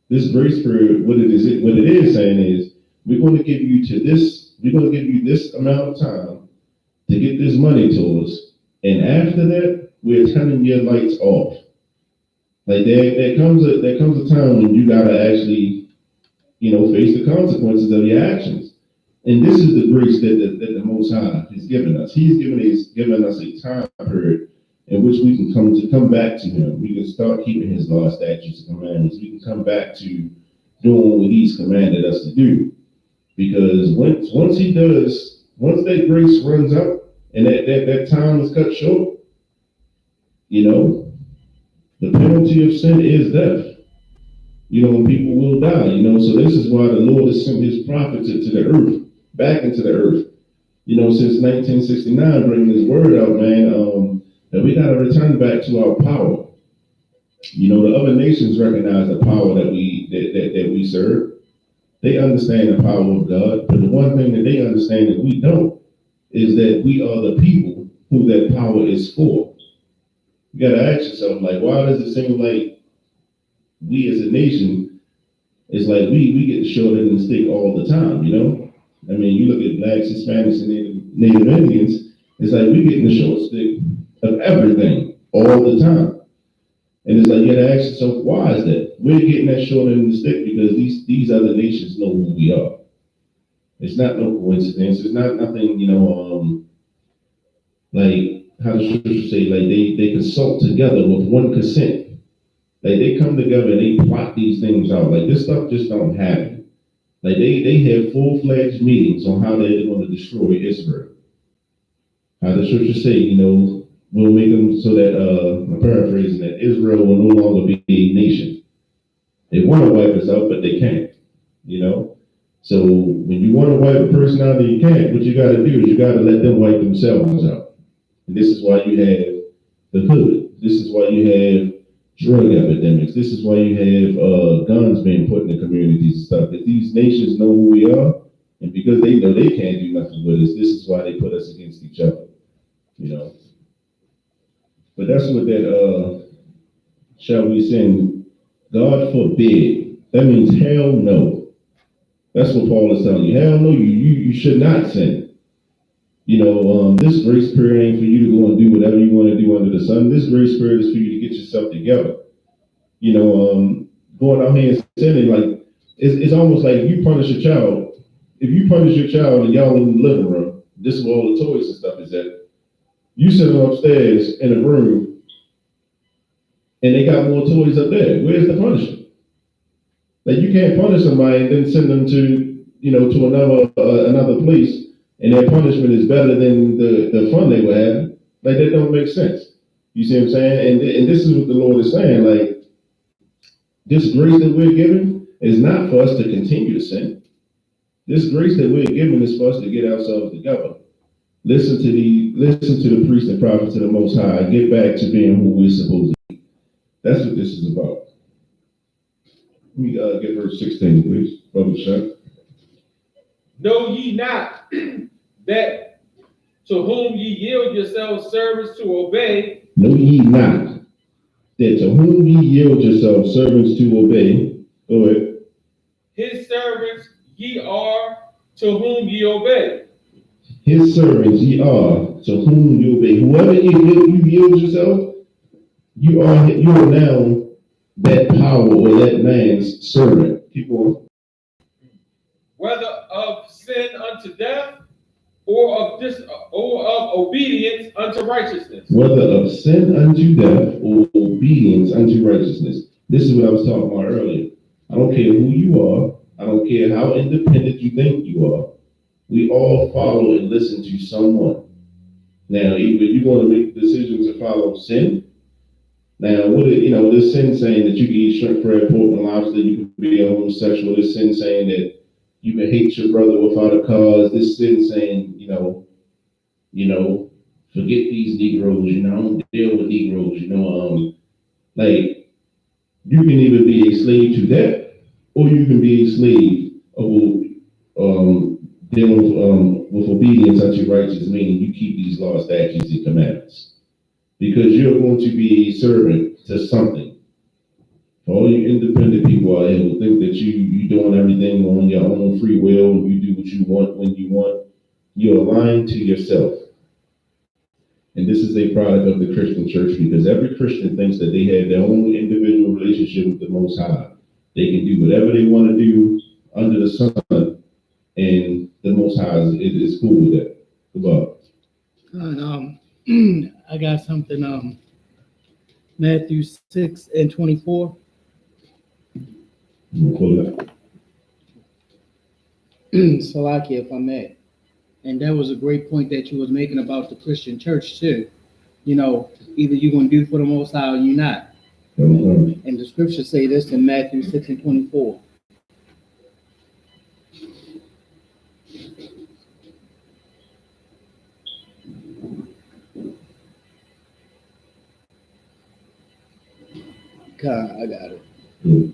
This grace period, what it is saying is we're going to give you this amount of time to get this money to us, and after that, we're turning your lights off. Like there comes a time when you gotta actually, face the consequences of your actions. And this is the grace that the Most High has given us. He's given us a time period in which we can come back to Him. We can start keeping His law, statutes, and commandments. We can come back to doing what He's commanded us to do. Because once that grace runs out and that time is cut short, the penalty of sin is death. And people will die. So this is why the Lord has sent His prophet to the earth, back into the earth. Since 1969, bringing His word out, man, that we got to return back to our power. The other nations recognize the power that we serve. They understand the power of God, but the one thing that they understand that we don't is that we are the people who that power is for. You got to ask yourself, like, why does it seem like we as a nation, it's like we get the short end of the stick all the time, I mean, you look at blacks, Hispanics, and Native Indians, it's like we getting the short stick of everything all the time. And it's like you gotta ask yourself, why is that? We're getting that short end of the stick because these other nations know who we are. It's not no coincidence. It's not nothing, like how the scriptures say, like they consult together with one consent. Like they come together and they plot these things out. Like this stuff just don't happen. Like they have full-fledged meetings on how they're going to destroy Israel. How the scriptures say, we'll make them so that, I'm paraphrasing, that Israel will no longer be a nation. They want to wipe us out, but they can't, So when you want to wipe a person out and you can't, what you got to do is you got to let them wipe themselves out. And this is why you have the hood. This is why you have drug epidemics. This is why you have guns being put in the communities and stuff. If these nations know who we are, and because they know they can't do nothing with us, this is why they put us against each other, But that's what that, shall we sin? God forbid. That means hell no. That's what Paul is telling you. Hell no, you should not sin. This grace period ain't for you to go and do whatever you want to do under the sun. This grace period is for you to get yourself together. Going out here and sinning, like, it's almost like you punish a child. If you punish your child and y'all in the living room, this is where all the toys and stuff is at. You sit them upstairs in a room and they got more toys up there. Where's the punishment? Like you can't punish somebody and then send them to, to another place and their punishment is better than the fun they were having. Like that don't make sense. You see what I'm saying? And this is what the Lord is saying. Like this grace that we're given is not for us to continue to sin. This grace that we're given is for us to get ourselves together. Listen to the priest and prophets of the Most High and get back to being who we're supposed to be. That's what this is about. Let me get verse 16, please. Brother Chuck. Know ye not that to whom ye yield yourselves servants to obey? Know ye not that to whom ye yield yourselves servants to obey? Go ahead. His servants ye are to whom ye obey. His servants ye are to whom you obey. Whoever you yield yourself, you are now that power or that man's servant. Keep on. Whether of sin unto death, or of obedience unto righteousness. Whether of sin unto death or obedience unto righteousness. This is what I was talking about earlier. I don't care who you are. I don't care how independent you think you are. We all follow and listen to someone. Now, either you're going to make decisions to follow sin. Now, this sin saying that you can eat shrimp, crab, pork, and lobster, you can be a homosexual. This sin saying that you can hate your brother without a cause. This sin saying, forget these Negroes, I don't deal with Negroes, like, you can either be a slave to that, or you can be a slave of dealing with obedience unto righteousness, meaning you keep these laws, statutes, and commandments. Because you're going to be a servant to something. All you independent people out here who think that you doing everything on your own free will, and you do what you want when you want, you're lying to yourself. And this is a product of the Christian church, because every Christian thinks that they have their own individual relationship with the Most High. They can do whatever they want to do under the sun, and the Most High is cool with that. Goodbye. And, I got something, Matthew 6:24. Salaki, if I may. And that was a great point that you was making about the Christian church too. Either you're going to do for the Most High or you're not. Mm-hmm. And the scriptures say this in Matthew 6:24. God, I got it. Mm-hmm.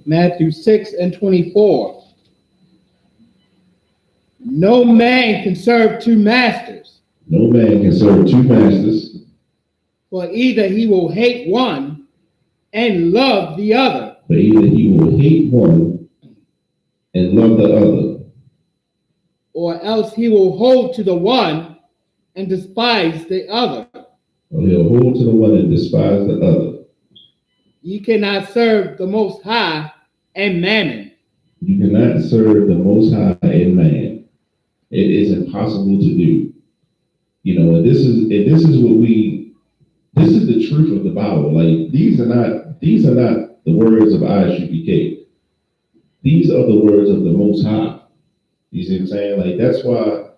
Matthew 6:24. No man can serve two masters. No man can serve two masters. For either he will hate one and love the other. For either he will hate one and love the other. Or else he will hold to the one and despise the other. Or he'll hold to the one and despise the other. You cannot serve the Most High and mammon. You cannot serve the Most High and man. It is impossible to do. And this is the truth of the Bible. Like, these are not the words of I.S.U.P.K. These are the words of the Most High. You see what I'm saying? Like, that's why,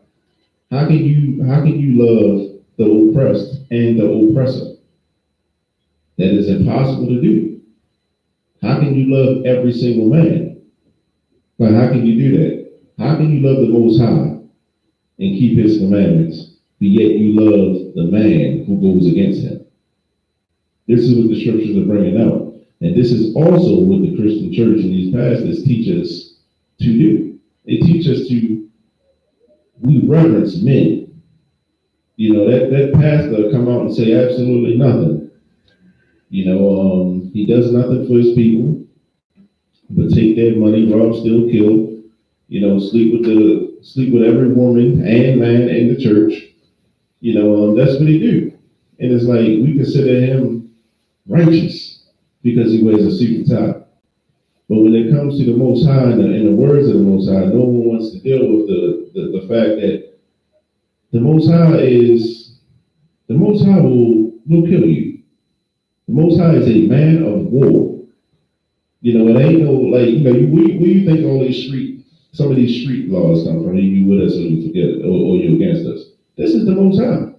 how can you love the oppressed and the oppressor? That is impossible to do. How can you love every single man? But how can you do that? How can you love the Most High and keep his commandments, but yet you love the man who goes against him? This is what the scriptures are bringing out. And this is also what the Christian church and these pastors teach us to do. They teach us we reverence men. That pastor come out and say absolutely nothing. He does nothing for his people, but take their money, rob, steal, kill, sleep with every woman and man in the church. That's what he do. And it's like, we consider him righteous because he wears a suit and tie. But when it comes to the Most High and the words of the Most High, no one wants to deal with the fact that the Most High will kill you. The Most High is a man of war. It ain't no, like, where you think some of these street laws come from? You with us or you forget it, or you against us? This is the Most High.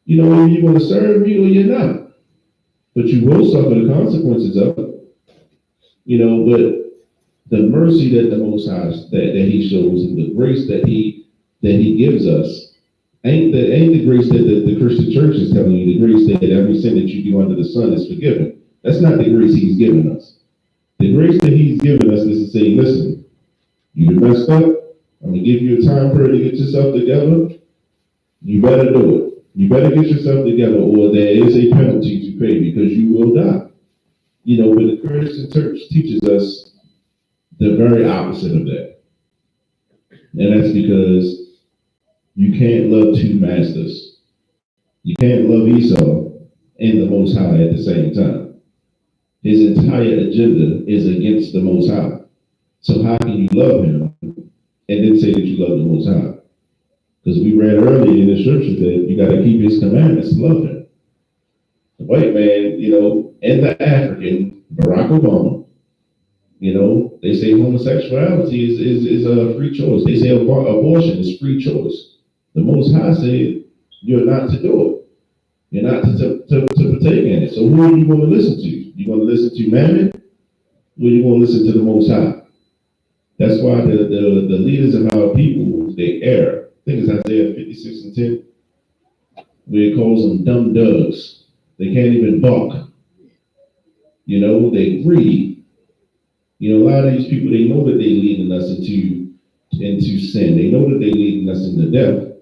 You're going to serve me or you're not. But you will suffer the consequences of it. But the mercy that the Most High, that he shows, and the grace that he gives us, ain't the grace that the Christian church is telling you, the grace that every sin that you do under the sun is forgiven. That's not the grace he's given us. The grace that he's given us is to say, listen, you messed up. I'm going to give you a time period to get yourself together. You better do it. You better get yourself together, or there is a penalty to pay, because you will die. But the Christian church teaches us the very opposite of that. And that's because you can't love two masters. You can't love Esau and the Most High at the same time. His entire agenda is against the Most High. So how can you love him and then say that you love the Most High? Because we read earlier in the scripture that you got to keep his commandments to love him. The white man, and the African, Barack Obama, they say homosexuality is a free choice. They say abortion is free choice. The Most High said you're not to do it. You're not to partake in it. So who are you going to listen to? You going to listen to Mammon? Or you going to listen to the Most High? That's why the leaders of our people, they err. I think it's Isaiah 56:10, where it calls them dumb doves. They can't even bark. They greedy. A lot of these people, they know that they're leading us into sin. They know that they're leading us into death.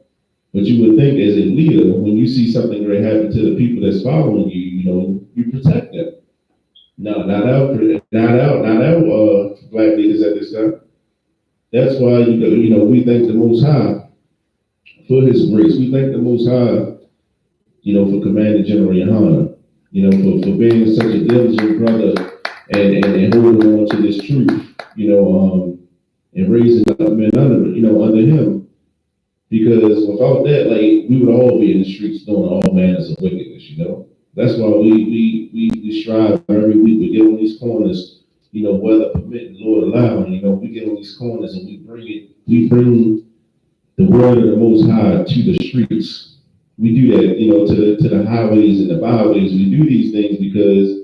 But you would think as a leader, when you see something great happen to the people that's following you, you protect them. No, not our black leaders at this time. That's why we thank the Most High for His grace. We thank the Most High, for Commander General Yohanna, for being such a diligent brother and holding on to this truth, and raising up men under him. Because without that, we would all be in the streets doing all manners of wickedness, That's why we strive every week. We get on these corners, weather permitting, Lord allowing, we get on these corners and we bring the word of the Most High to the streets. We do that, to the highways and the byways. We do these things because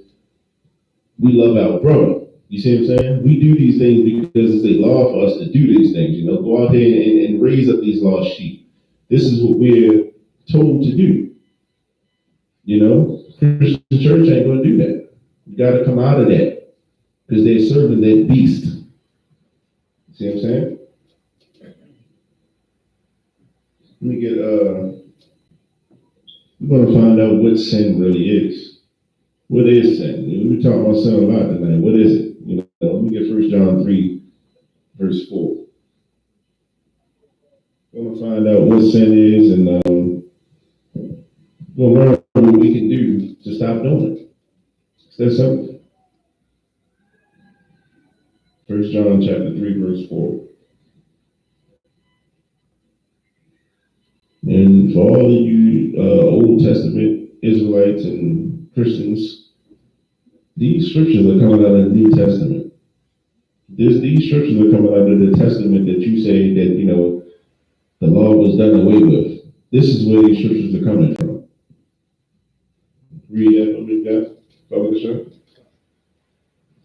we love our brother. You see what I'm saying? We do these things because it's a law for us to do these things, go out there and raise up these lost sheep. This is what we're told to do. Christian church ain't going to do that. You got to come out of that because they're serving that beast. See what I'm saying? Let me get, we're going to find out what sin really is. What is sin? We talk about sin a lot tonight. What is it? Let me get 1 John 3, verse 4. We're going to find out what sin is, and we'll learn what we can do to stop doing it. Is that something? 1 John chapter 3, verse 4. And for all of you Old Testament Israelites and Christians, these scriptures are coming out of the New Testament. These scriptures are coming out of the Testament that you say that, the law was done away with. This is where these scriptures are coming from. Read that for me, guys. Follow the show.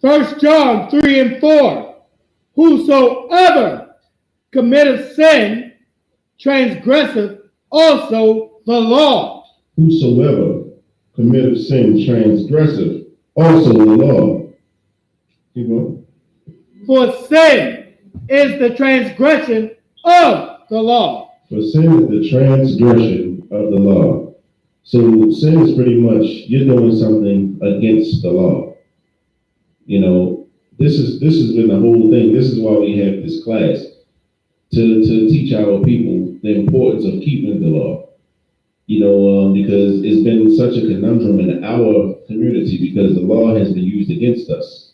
1 John 3 and 4. Whosoever committeth sin transgresseth also the law. Whosoever committeth sin transgresseth also the law. Keep going. For sin is the transgression of the law. For sin is the transgression of the law. So sin is pretty much you're doing something against the law. This has been the whole thing. This is why we have this class to teach our people the importance of keeping the law. Because it's been such a conundrum in our community because the law has been used against us.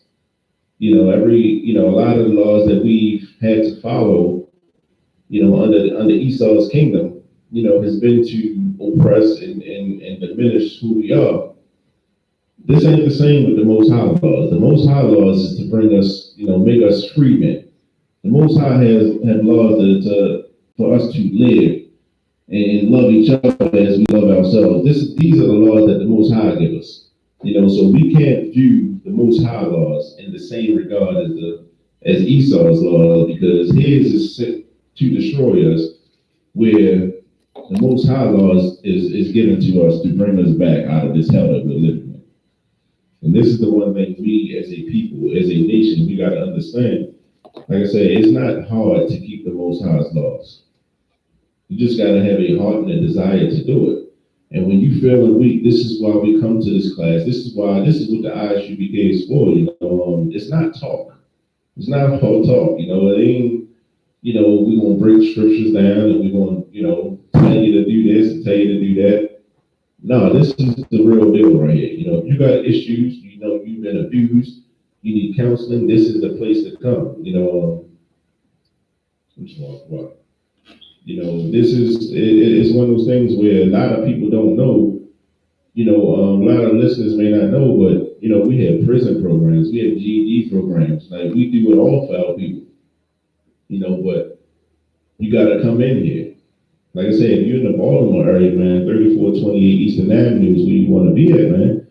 A lot of the laws that we've had to follow, under Esau's kingdom, has been to oppress and diminish who we are. This ain't the same with the Most High laws. The Most High laws is to bring us, make us free men. The Most High has laws for us to live and love each other as we love ourselves. These are the laws that the Most High give us. So we can't view the Most High laws in the same regard as Esau's laws, because his is sent to destroy us, where the Most High laws is given to us to bring us back out of this hell that we're living in. And this is the one thing we as a people, as a nation, we got to understand. Like I said, it's not hard to keep the Most High's laws. You just got to have a heart and a desire to do it. And when you feeling weak, this is why we come to this class. This is what the I.S.U.P.K is for. It's not talk. It's not all talk. It ain't. We're gonna break scriptures down and we're gonna, tell you to do this and tell you to do that. no, this is the real deal right here. You know, if you got issues, you know, you've been abused, you need counseling, this is the place to come. You know, which one? What? You know, this is it's one of those things where a lot of people don't know. You know, a lot of listeners may not know, but you know, we have prison programs, we have GED programs, like we do it all for our people. You know, but you got to come in here. Like I said, if you're in the Baltimore area, man, 3428 Eastern Avenue is where you want to be at, man.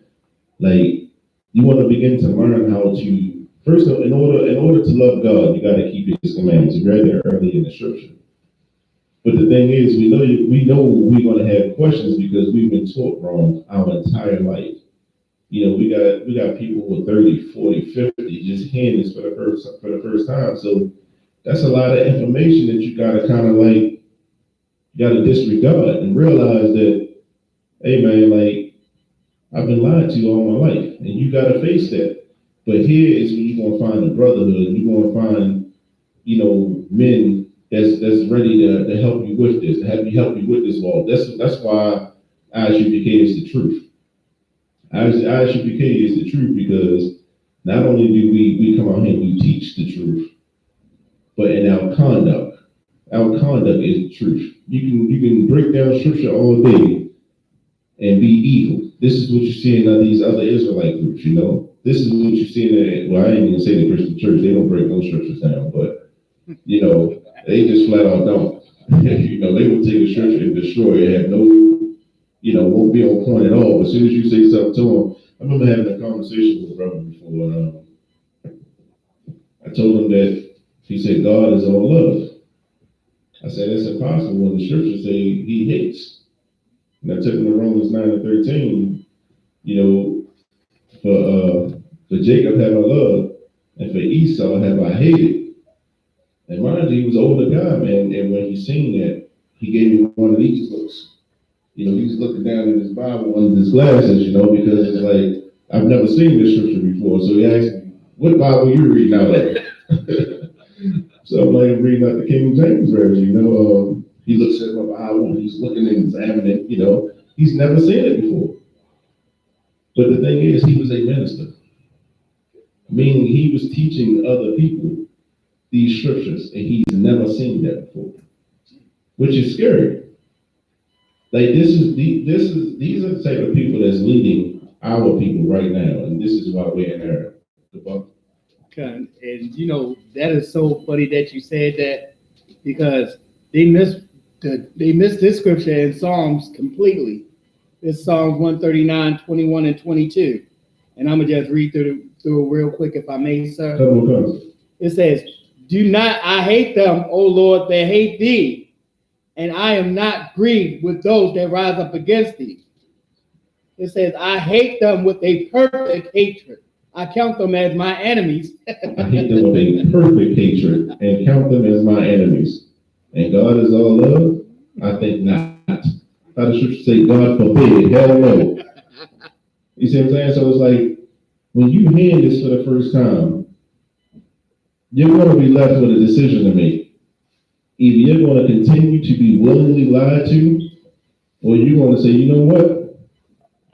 Like, you want to begin to learn how to, first of all, in order to love God, you got to keep His commandments. You read that earlier in the scripture. But the thing is, we know we're going to have questions because we've been taught wrong our entire life. You know, we got people who are 30, 40, 50 just hearing this for the first time. So that's a lot of information that you got to kind of like, you got to disregard and realize that, hey man, like, I've been lied to all my life, and you got to face that. But here is where you're going to find the brotherhood. You're going to find, you know, men that's ready to help you with this, to help you with this walk. That's why I.S.U.P.K is the truth. I.S.U.P.K is the truth because not only do we come out here and we teach the truth, but in our conduct is the truth. You can break down scripture all day and be evil. This is what you see in these other Israelite groups, you know. This is what you see in well, I ain't even say the Christian church, they don't break no scriptures down, but you know, they just flat out don't. You know, they will take a scripture and destroy it, have no, you know, won't be on point at all. But as soon as you say something to them, I remember having a conversation with a brother before, I told him that he said God is all love. I said it's impossible when the scriptures say He hates. And I took him to Romans 9 and 13, you know, for Jacob have I loved, and for Esau have I hated. And mind you, he was an older guy, man, and when he seen that, he gave me one of these looks. You know, he's looking down in his Bible under his glasses, you know, because it's like, I've never seen this scripture before. So he asked me, what Bible you reading out of? So I'm like, I'm reading out the King James Version, you know. He looks at my Bible, he's looking and examining it, you know. He's never seen it before. But the thing is, he was a minister, meaning he was teaching other people these scriptures, and he's never seen that before, which is scary. Like these are the type of people that's leading our people right now, and this is why we're in there. Okay, and you know that is so funny that you said that because they missed this scripture in Psalms completely. It's Psalms 139, 21, and 22. And I'm gonna just read through it real quick if I may, sir. It says, do not, I hate them, O Lord, that hate thee, and I am not grieved with those that rise up against thee. It says, I hate them with a perfect hatred. I count them as my enemies. I hate them with a perfect hatred and count them as my enemies. And God is all love? I think not. How does scripture say, God forbid? Hell no. You see what I'm saying? So it's like, when you hear this for the first time, you're going to be left with a decision to make. Either you're going to continue to be willingly lied to, or you're going to say, you know what?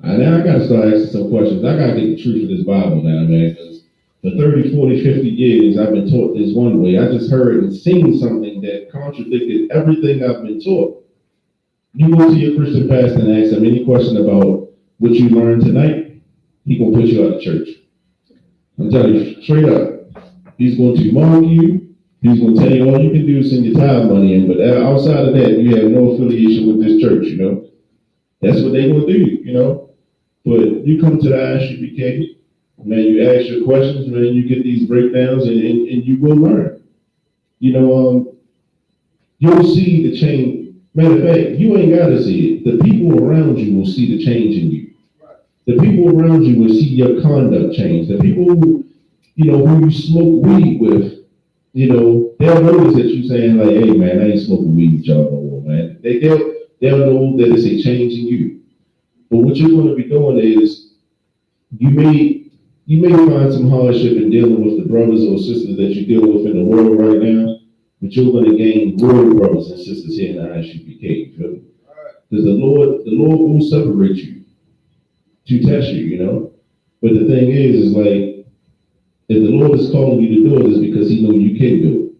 Now I got to start asking some questions. I got to get the truth of this Bible now, man, because for 30, 40, 50 years, I've been taught this one way. I just heard and seen something that contradicted everything I've been taught. You go to your Christian pastor and ask him any question about what you learned tonight, he going to put you out of church. I'm telling you straight up. He's going to mock you. He's going to tell you all you can do is send your tithe money in, but outside of that, you have no affiliation with this church, you know. That's what they're going to do, you know. But you come to the I.S.U.P.K, man, you ask your questions, man, you get these breakdowns, and you will learn. You know, you'll see the change. Matter of fact, you ain't got to see it. The people around you will see the change in you. The people around you will see your conduct change. The people who, you know, who you smoke weed with, you know, they'll notice that you saying like, hey man, I ain't smoking weed with y'all no more, man. They'll know that it's a change in you. But what you're going to be doing is you may find some hardship in dealing with the brothers or sisters that you deal with in the world right now, but you're going to gain real brothers and sisters here in the I.S.U.P.K. You feel me? Because the Lord will separate you to test you, you know. But the thing is like, if the Lord is calling you to do it, it's because He knows you can do it.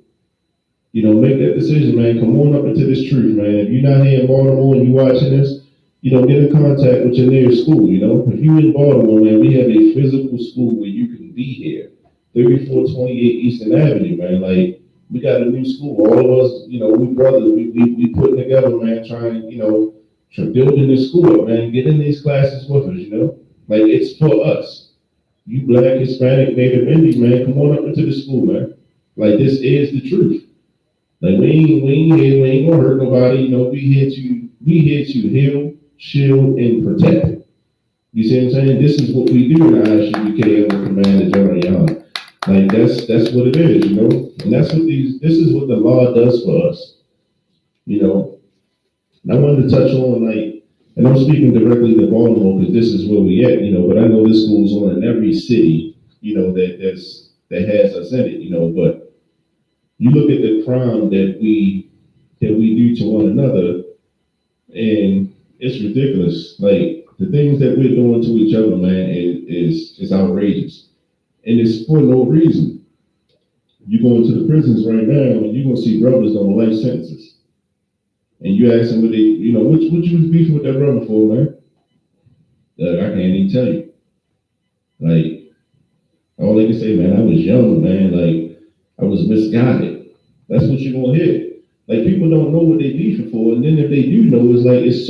You know, make that decision, man. Come on up into this truth, man. If you're not here in Baltimore and you're watching this, you know, get in contact with your nearest school, you know. If you're in Baltimore, man, we have a physical school where you can be here. 3428 Eastern Avenue, man. Like, we got a new school. All of us, you know, we brothers, we putting together, man, trying, you know, building this school up, man. Get in these classes with us, you know. Like, it's for us. You Black, Hispanic, Native Indian, man, come on up into the school, man. Like, this is the truth. Like, we ain't gonna hurt nobody, you know. We here to heal, shield, and protect. You see what I'm saying? This is what we do in the I.S.U.P.K under the command of GEN.YAHANNA. Like, that's what it is, you know. And this is what the law does for us, you know. And I wanted to touch on, like, and I'm speaking directly to Baltimore because this is where we at, you know. But I know this goes on in every city, you know, that has us in it, you know. But you look at the crime that we do to one another, and it's ridiculous. Like, the things that we're doing to each other, man, is outrageous, and it's for no reason. You go into the prisons right now, and you're gonna see brothers on life sentences, and you ask them what they, you know, what you was beefing with that brother for, man? I can't even tell you. Like, all they can say, man, I was young, man. Like, I was misguided. That's what you're gonna hear. Like, people don't know what they beefing for, and then if they do know, it's like it's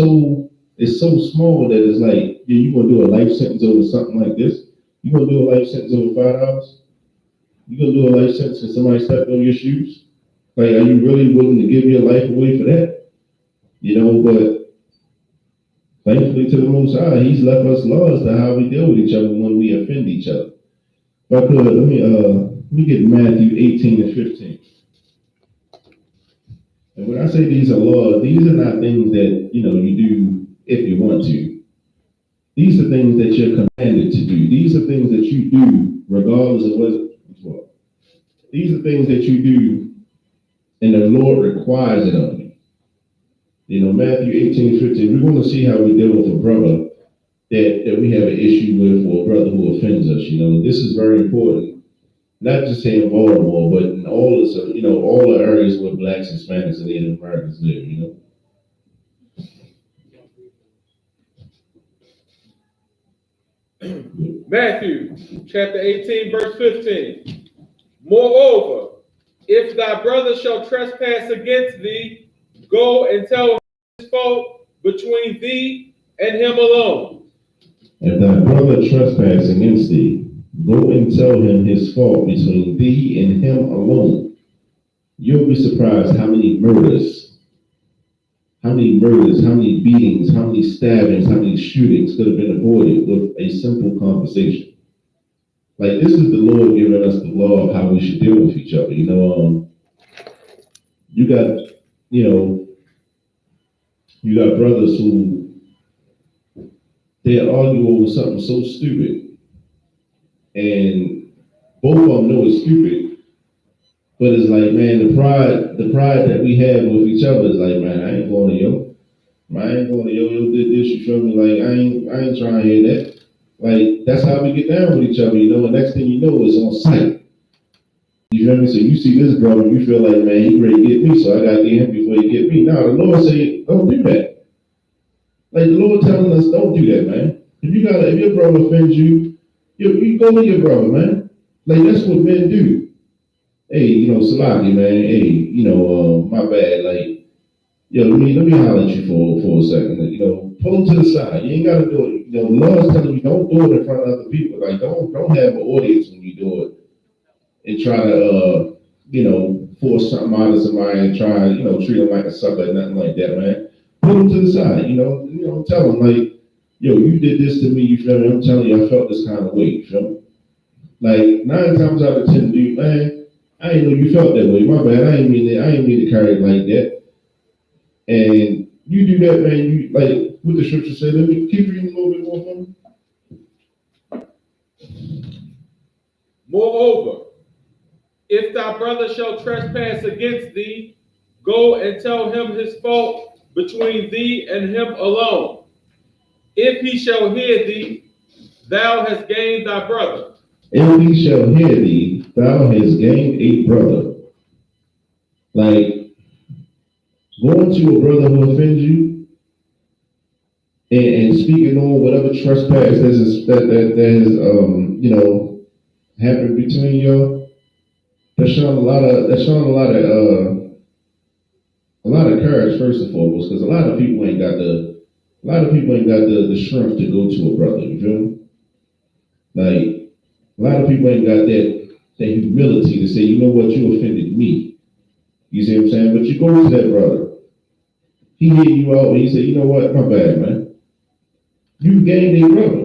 so small that it's like, yeah, you gonna do a life sentence over something like this? You gonna do a life sentence over $5? You gonna do a life sentence if somebody stepped on your shoes? Like, are you really willing to give your life away for that? You know, but thankfully to the Most High, He's left us laws to how we deal with each other when we offend each other. If I could, let me get Matthew 18 and 15. And when I say these are laws, these are not things that, you know, you do if you want to. These are things that you're commanded to do. These are things that you do regardless of what. These are things that you do, and the Lord requires it of you. You know, Matthew 18, 15, we're going to see how we deal with a brother that we have an issue with, or a brother who offends us. You know, this is very important. Not just here in Baltimore, but in all the areas where Blacks, Hispanics, and Native Americans live, you know. Matthew chapter 18, verse 15. Moreover, if thy brother shall trespass against thee, go and tell him his fault between thee and him alone. If thy brother trespass against thee, go and tell him his fault between thee and him alone. You'll be surprised how many murders, how many beatings, how many stabbings, how many shootings could have been avoided with a simple conversation. Like, this is the Lord giving us the law of how we should deal with each other. You know, you got brothers who they argue over something so stupid, and both of them know it's stupid. But it's like, man, the pride that we have with each other is like, man, I ain't going to yo did this, you feel me? Like, I ain't trying to hear that. Like, that's how we get down with each other, you know. And next thing you know, it's on sight. You feel me? So you see this brother, you feel like, man, he ready to get me, so I gotta get him before he get me. Now the Lord say, don't do that. Like, the Lord telling us, don't do that, man. If your brother offends you, you go with your brother, man. Like, that's what men do. Hey, you know, Salaki, man. Hey, you know, my bad. Like, yo, let me holler at you for a second. You know, pull him to the side. You ain't gotta do it. You know, the Lord's telling you, don't do it in front of other people. Like, don't have an audience when you do it and try to force something out of somebody and try, treat them like a sucker or nothing like that, man. Put them to the side, tell them like, yo, you did this to me, you feel me? I'm telling you, I felt this kind of way, you feel me? Like 9 times out of 10, dude, man, I didn't know you felt that way. My bad, I ain't mean to carry it like that. And you do that, man, you like what the scripture said. Let me keep reading a little bit more from me. Moreover, if thy brother shall trespass against thee, go and tell him his fault between thee and him alone. If he shall hear thee, thou hast gained thy brother. If he shall hear thee, thou hast gained a brother. Like, going to a brother who offends you and speaking on whatever trespass that has happened between y'all, that's showing a lot of courage first and foremost, because a lot of people ain't got the strength to go to a brother. You feel me? Like, a lot of people ain't got that humility to say, you know what, you offended me. You see what I'm saying? But you go to that brother. He hear you out and he say, you know what, my bad, man. You gained a brother.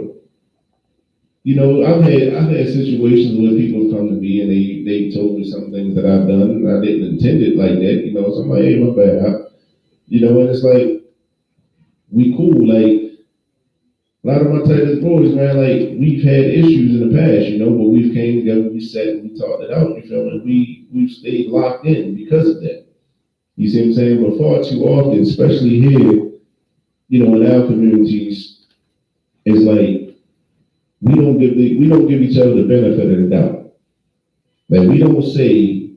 You know, I've had situations where people come to me and they told me some things that I've done and I didn't intend it like that. You know, so I'm like, hey, my bad. And it's like, we cool. Like, a lot of my Titus boys, man, like, we've had issues in the past, but we've came together, we sat and we talked it out, you feel me? We've stayed locked in because of that. You see what I'm saying? But far too often, especially here, in our communities, it's like we don't give each other the benefit of the doubt. Like, we don't say,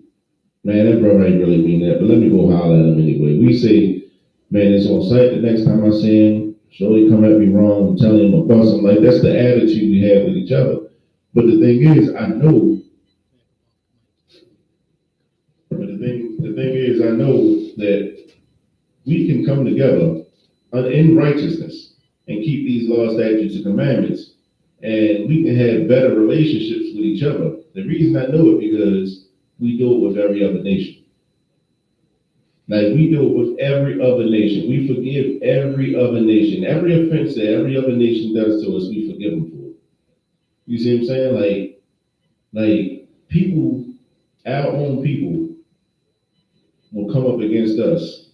man, that brother ain't really mean that, but let me go holler at him anyway. We say, man, it's on sight the next time I see him. Surely come at me wrong and tell him about something. Like, that's the attitude we have with each other. But the thing is, I know that we can come together in righteousness and keep these laws, statutes, and commandments, and we can have better relationships with each other. The reason I know it because we do it with every other nation. Like, we do it with every other nation. We forgive every other nation. Every offense that every other nation does to us, we forgive them for it. You see what I'm saying? Like people, our own people, will come up against us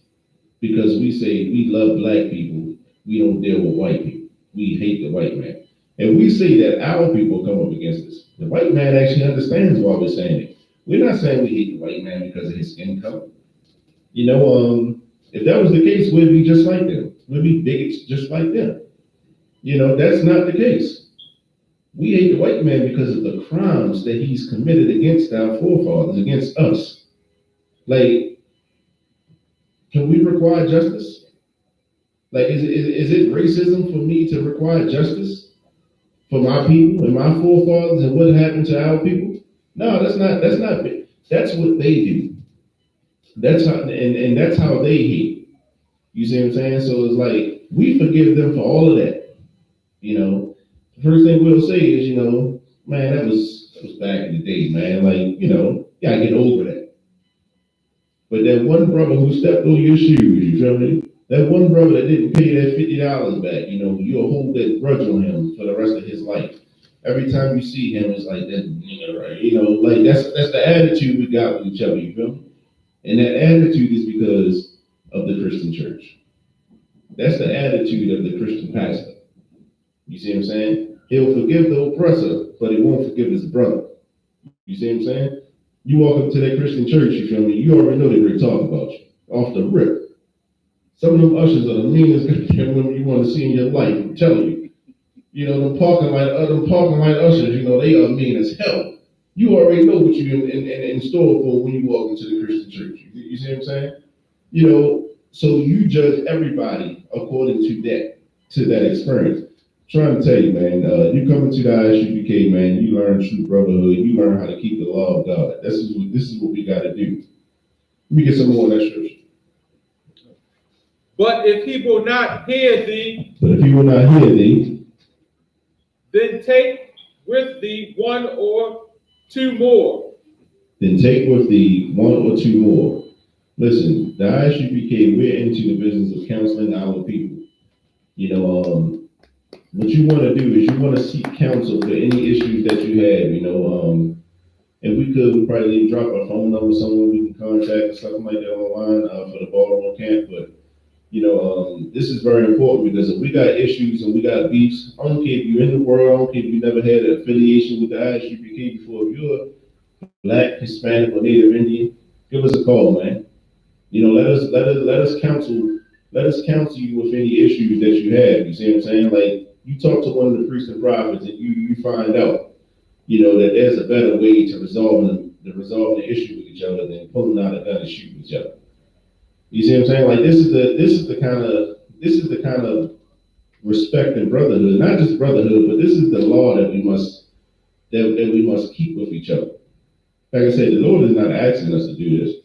because we say we love black people. We don't deal with white people. We hate the white man. And we say that our people come up against us. The white man actually understands why we're saying it. We're not saying we hate the white man because of his skin color. If that was the case, we'd be just like them. We'd be bigots just like them. That's not the case. We hate the white man because of the crimes that he's committed against our forefathers, against us. Like, can we require justice? Like, is it racism for me to require justice for my people and my forefathers and what happened to our people? No, that's not. That's what they do. That's how, and that's how they hate. You see what I'm saying? So it's like, we forgive them for all of that. The first thing we'll say is, man, that was back in the day, man. Like, gotta get over that. But that one brother who stepped on your shoes, you feel me? That one brother that didn't pay that $50 back, you'll hold that grudge on him for the rest of his life. Every time you see him, it's like that nigga, right? Like, that's the attitude we got with each other, you feel me? And that attitude is because of the Christian church. That's the attitude of the Christian pastor. You see what I'm saying? He'll forgive the oppressor, but he won't forgive his brother. You see what I'm saying? You walk up to that Christian church, you feel me? You already know they're going to talk about you. Off the rip. Some of them ushers are the meanest women you want to see in your life, I'm telling you. Them parking light ushers, they are mean as hell. You already know what you're in store for when you walk into the Christian church. You see what I'm saying? So you judge everybody according to that experience. I'm trying to tell you, man, you come into the I.S.U.P.K, man, you learn true brotherhood, you learn how to keep the law of God. This is what we got to do. Let me get some more of that scripture. But if he will not hear thee, then take with thee one or two more. Listen, the I.S.U.P.K, we're into the business of counseling our people. What you want to do is you want to seek counsel for any issues that you have. If we could, we'd probably drop our phone number somewhere we can contact or something like that online for the Baltimore camp. But this is very important because if we got issues and we got beefs, I don't care if you're in the world, I don't care if you never had an affiliation with the I.S.U.P.K before. If you're Black, Hispanic, or Native Indian, give us a call, man. Let us counsel let us counsel you with any issues that you have. You see what I'm saying? Like, you talk to one of the priests and prophets and you find out, that there's a better way to resolve the issue with each other than pulling out a gun and shooting each other. You see what I'm saying? Like, this is the kind of respect and brotherhood, not just brotherhood, but this is the law that we must keep with each other. Like I said, the Lord is not asking us to do this.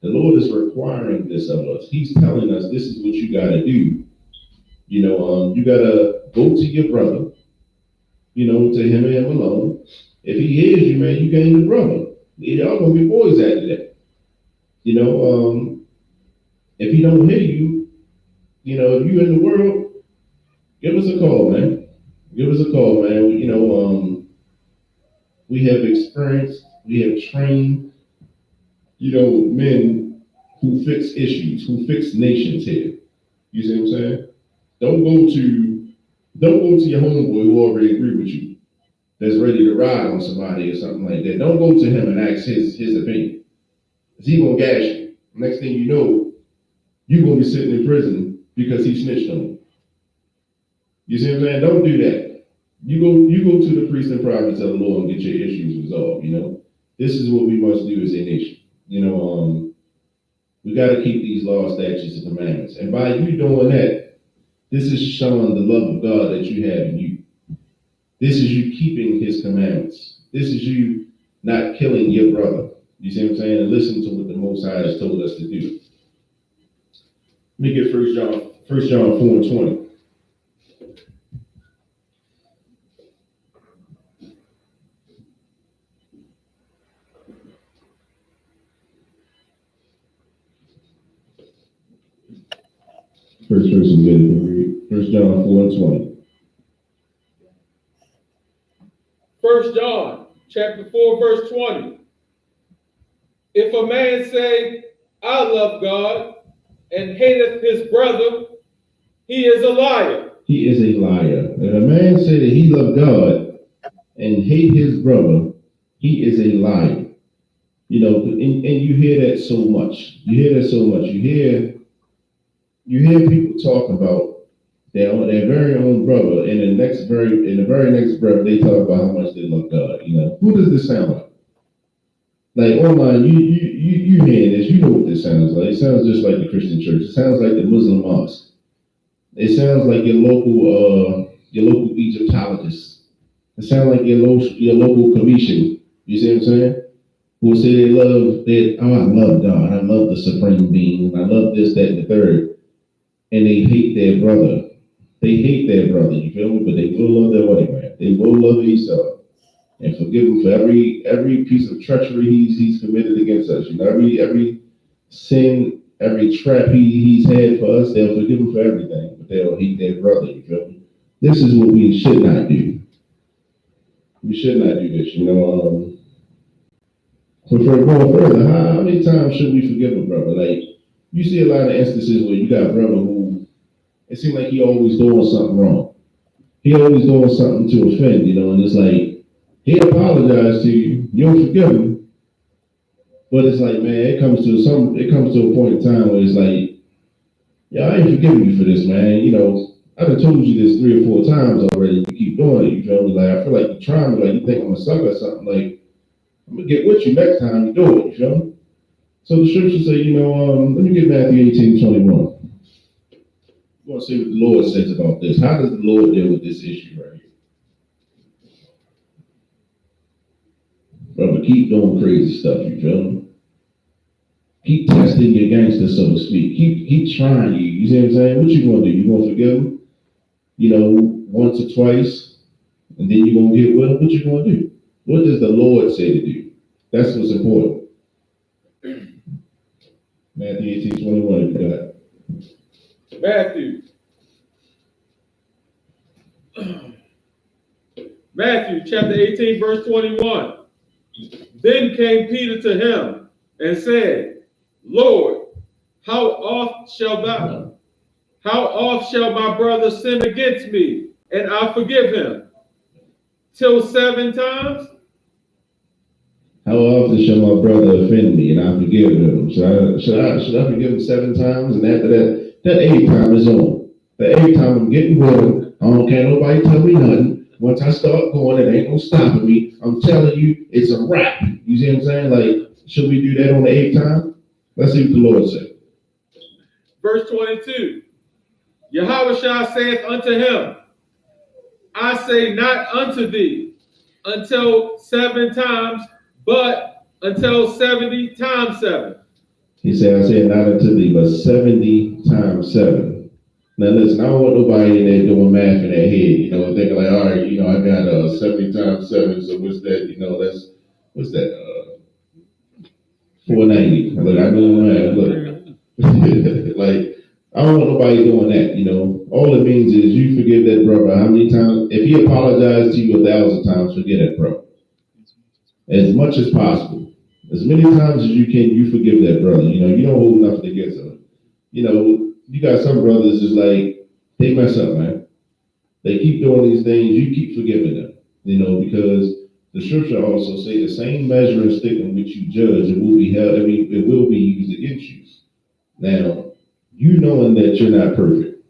The Lord is requiring this of us. He's telling us this is what you got to do. You got to go to your brother, to him and him alone. If he hears you, man, you gain the brother. Y'all going to be boys after that. If he don't hear you, if you in the world, give us a call, man. Give us a call, man. We have experienced, we have trained, men who fix issues, who fix nations here. You see what I'm saying? Don't go to your homeboy who already agree with you, that's ready to ride on somebody or something like that. Don't go to him and ask his opinion. Because he gonna gas you. Next thing you know, you're gonna be sitting in prison because he snitched on you. You see what I'm saying? Don't do that. You go to the priest and prophets of the Lord and get your issues resolved. This is what we must do as a nation. We got to keep these laws, statutes, and commandments. And by you doing that, this is showing the love of God that you have in you. This is you keeping his commandments. This is you not killing your brother. You see what I'm saying? And listen to what the Most High has told us to do. Let me get 1 John 4:20. First person good to read. 1 John 4:20. 1 John chapter 4, verse 20. If a man say, I love God, and hateth his brother, he is a liar. He is a liar. If a man say that he love God and hate his brother, he is a liar. And you hear that so much. You hear people talk about their very own brother, and in the very next breath, they talk about how much they love God. Who does this sound like? Like online, you hear this, you know what this sounds like. It sounds just like the Christian church. It sounds like the Muslim mosque. It sounds like your local Egyptologist. It sounds like your local commission. You see what I'm saying? Who say they love that? Oh, I love God. I love the supreme being. I love this, that, and the third. And they hate their brother. You feel me? But they will love their white man. They will love Esau and forgive him for every piece of treachery he's committed against us. Every sin, every trap he's had for us, they'll forgive him for everything, but they'll hate their brother. You feel me? This is what we should not do. We should not do this. But for going further, how many times should we forgive a brother? Like, you see a lot of instances where you got a brother who it seems like he always doing something wrong. He always doing something to offend, and it's like, he apologized to you, you don't forgive him. But it's like, man, it comes to a point in time where it's like, yeah, I ain't forgiving you for this, man. I've been told you this 3 or 4 times already. You keep doing it, you feel me? Like, I feel like you're trying me, like you think I'm a sucker or something. Like, I'm gonna get with you next time you do it, you feel me? So the scripture say, let me get Matthew 18:21. I want to see what the Lord says about this. How does the Lord deal with this issue right here? Brother, keep doing crazy stuff, you feel me? Keep testing your gangster, so to speak. Keep trying you. You see what I'm saying? What you gonna do? You gonna forgive him? Once or twice, and then you gonna get with him? What you gonna do? What does the Lord say to do? That's what's important. Matthew 18:21, if you got it. Matthew chapter 18, verse 21. Then came Peter to him and said, Lord, how oft shall my brother sin against me, and I forgive him? Till 7 times? How often shall my brother offend me, and I forgive him? Should I forgive him 7 times, and after that that 8 time is on. The 8 time I'm getting going. I don't care nobody tell me nothing. Once I start going, it ain't no stopping me. I'm telling you, it's a wrap. You see what I'm saying? Like, should we do that on the 8 time? Let's see what the Lord said. Verse 22. Yahweh saith unto him, I say not unto thee until 7 times, but until 70 times 7. He said, I said not unto thee, but 70 times 7. Now listen, I don't want nobody in there doing math in their head, you know, thinking like, all right, you know, I got 70 times 7, so what's that, you know, what's that, 490. Look, I know math, look. Like, I don't want nobody doing that, you know. All it means is you forgive that brother how many times, if he apologized to you 1,000 times, forget that brother. As much as possible. As many times as you can, you forgive that brother. You know, you don't hold nothing against him. You know, you got some brothers is like, they mess up, man. They keep doing these things, you keep forgiving them. You know, because the scripture also say the same measure and stick in which you judge, it will be held, it will be used against you. Now, you knowing that you're not perfect,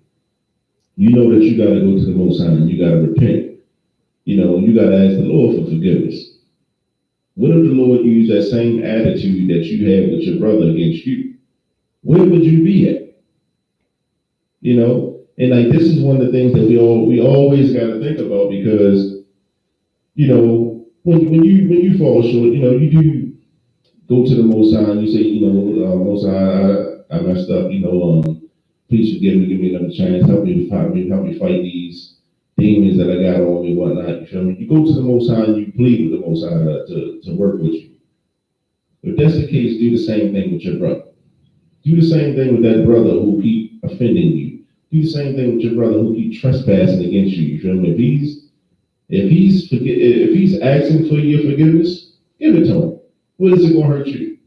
you know that you got to go to the Most High and you got to repent. You know, you got to ask the Lord for forgiveness. What if the Lord used that same attitude that you have with your brother against you? Where would you be at? You know, and like this is one of the things that we always got to think about, because, you know, when you fall short, you know, you do go to the Most High and you say, you know, Most High, I messed up, you know, please forgive me, give me another chance, help me fight these demons that I got on me, whatnot. You feel me? You go to the Most High and you plead with the Most High to work with you. If that's the case, do the same thing with your brother. Do the same thing with that brother who keep offending you. Do the same thing with your brother who keep trespassing against you. You feel me? If he's asking for your forgiveness, give it to him. What is it gonna hurt you?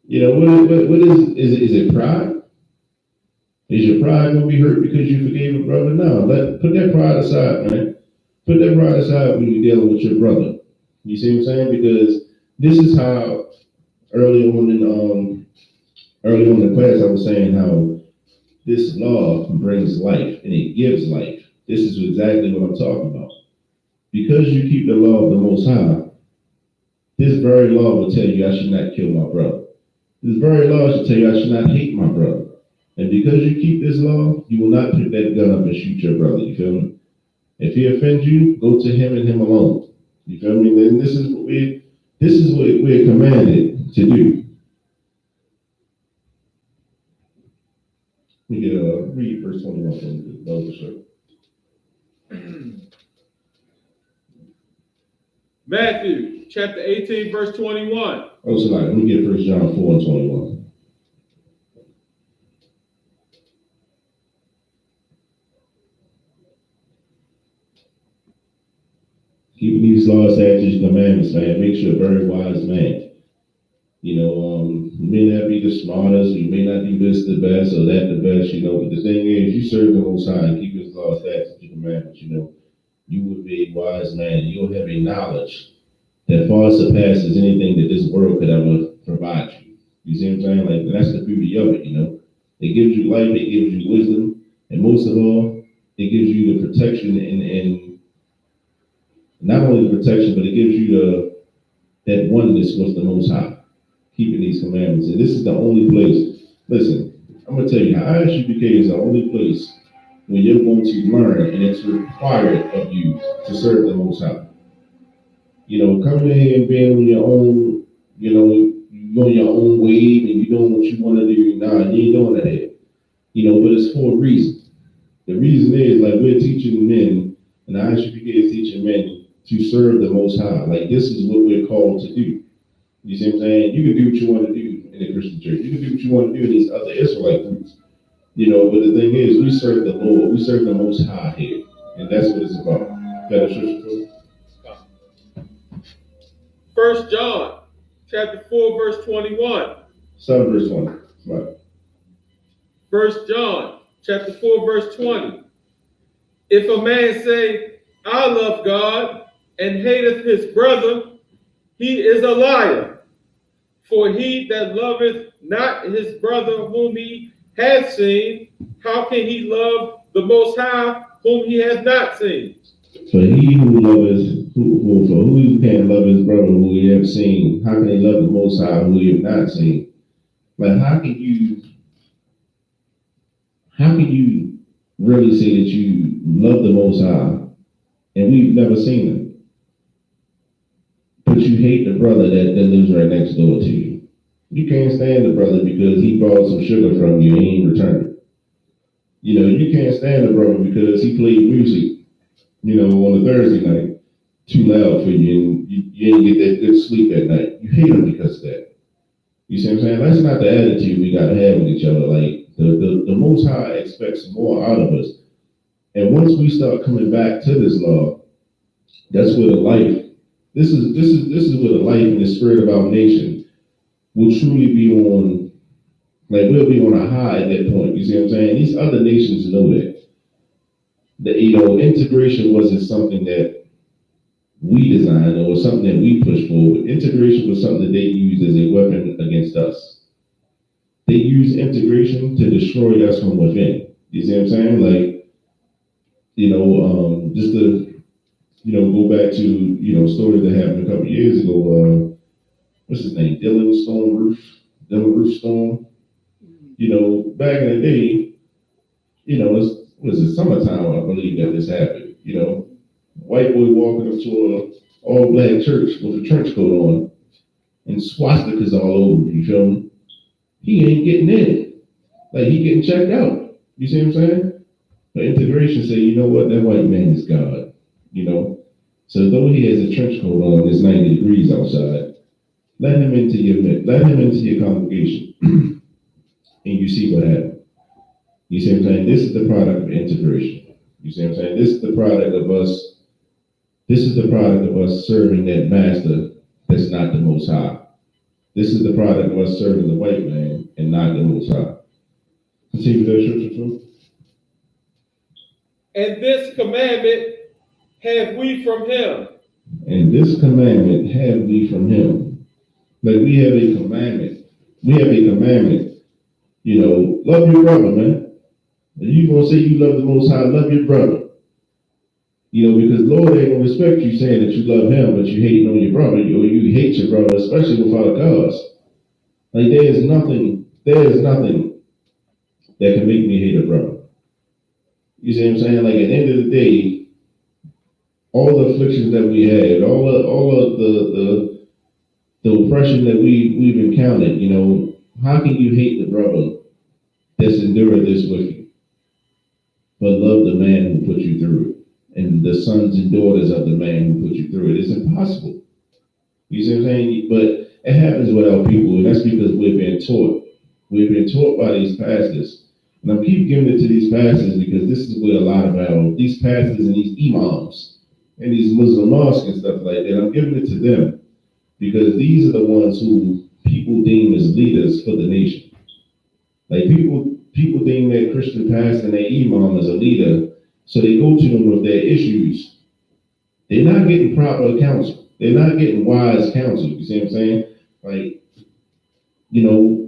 You know, what is it pride? Is your pride gonna be hurt because you forgave a brother? No, put that pride aside, man. Put that pride aside when you're dealing with your brother. You see what I'm saying? Because this is how early on in the class I was saying how this law brings life and it gives life. This is exactly what I'm talking about. Because you keep the law of the Most High, this very law will tell you I should not kill my brother. This very law should tell you I should not hate my brother. And because you keep this law, you will not pick that gun up and shoot your brother. You feel me? If he offends you, go to him and him alone. You feel me? And this is what we're commanded to do. We can read verse 21 from the show. Matthew chapter 18, verse 21. Oh, so let me get 1 John 4 and 21. Keeping these laws, statutes, and commandments, man, makes you a very wise man. You know, you may not be the smartest, you may not do this the best or that the best, you know, but the thing is, you serve the Most High and keep his laws, statutes, and commandments, you know, you will be a wise man. You'll have a knowledge that far surpasses anything that this world could ever provide you. You see what I'm saying? Like, that's the beauty of it, you know. It gives you life, it gives you wisdom, and most of all, it gives you the protection and not only the protection, but it gives you that oneness with the Most High, keeping these commandments. And this is the only place, listen, I'm going to tell you, I.S.U.P.K is the only place where you're going to learn and it's required of you to serve the Most High. You know, coming in here and being on your own, you know, you on your own wave and you doing what you want to do, nah, you ain't doing that here. You know, but it's for a reason. The reason is, like, we're teaching men, and I.S.U.P.K is teaching men to serve the Most High. Like, this is what we're called to do. You see what I'm saying? You can do what you want to do in the Christian church. You can do what you want to do in these other Israelite groups. You know, but the thing is, we serve the Lord. We serve the Most High here. And that's what it's about. Got a scripture for it? 1 John chapter 4, verse 21. 7 verse 20. Right. 1 John chapter 4, verse 20. If a man say, I love God, and hateth his brother, he is a liar. For he that loveth not his brother whom he has seen, how can he love the Most High whom he has not seen? For he who loveth, for who can love his brother who he have seen, how can he love the Most High who he have not seen? Like, how can you really say that you love the Most High and we've never seen him, but you hate the brother that lives right next door to you? You can't stand the brother because he borrowed some sugar from you and he ain't returned it. You know, you can't stand the brother because he played music, you know, on a Thursday night, too loud for you, and you ain't get that good sleep that night. You hate him because of that. You see what I'm saying? That's not the attitude we got to have with each other. Like, the Most High expects more out of us. And once we start coming back to this law, that's where the life, this is where the life and the spirit of our nation will truly be on, like, we'll be on a high at that point. You see what I'm saying? These other nations know that. That, you know, integration wasn't something that we designed or something that we pushed forward. Integration was something that they used as a weapon against us. They use integration to destroy us from within. You see what I'm saying? Like, you know, just to, you know, go back to, you know, stories that happened a couple of years ago. What's his name? Dylan Roof Storm. You know, back in the day, you know, it was summertime, I believe, that this happened. You know, white boy walking up to an all-black church with a trench coat on and swastikas all over, you feel me? He ain't getting in. Like, he getting checked out. You see what I'm saying? But integration say, you know what, that white man is God, you know? So though he has a trench coat on, it's 90 degrees outside, let him into your congregation, and you see what happens. You see what I'm saying? This is the product of integration. You see what I'm saying? This is the product of us serving that master that's not the Most High. This is the product of us serving the white man and not the Most High. Continue with that scripture, too. And this commandment have we from him. And this commandment have we from him. Like, we have a commandment. You know, love your brother, man. If you gonna say you love the Most High, love your brother. You know, because Lord ain't gonna respect you saying that you love him, but you hate on your brother, or you hate your brother, especially with other gods. Like, there is nothing that can make me hate a brother. You see what I'm saying? Like, at the end of the day, all the afflictions that we had, all of the oppression that we've encountered, you know, how can you hate the brother that's endured this with you, but love the man who put you through it, and the sons and daughters of the man who put you through it? It's impossible. You see what I'm saying? But it happens with our people, and that's because we've been taught. We've been taught by these pastors. And I keep giving it to these pastors because this is where a lot of these pastors and these imams and these Muslim mosques and stuff like that, I'm giving it to them because these are the ones who people deem as leaders for the nation. Like, people deem that Christian pastor and their imam as a leader, so they go to them with their issues. They're not getting proper counsel. They're not getting wise counsel. You see what I'm saying? Like, you know,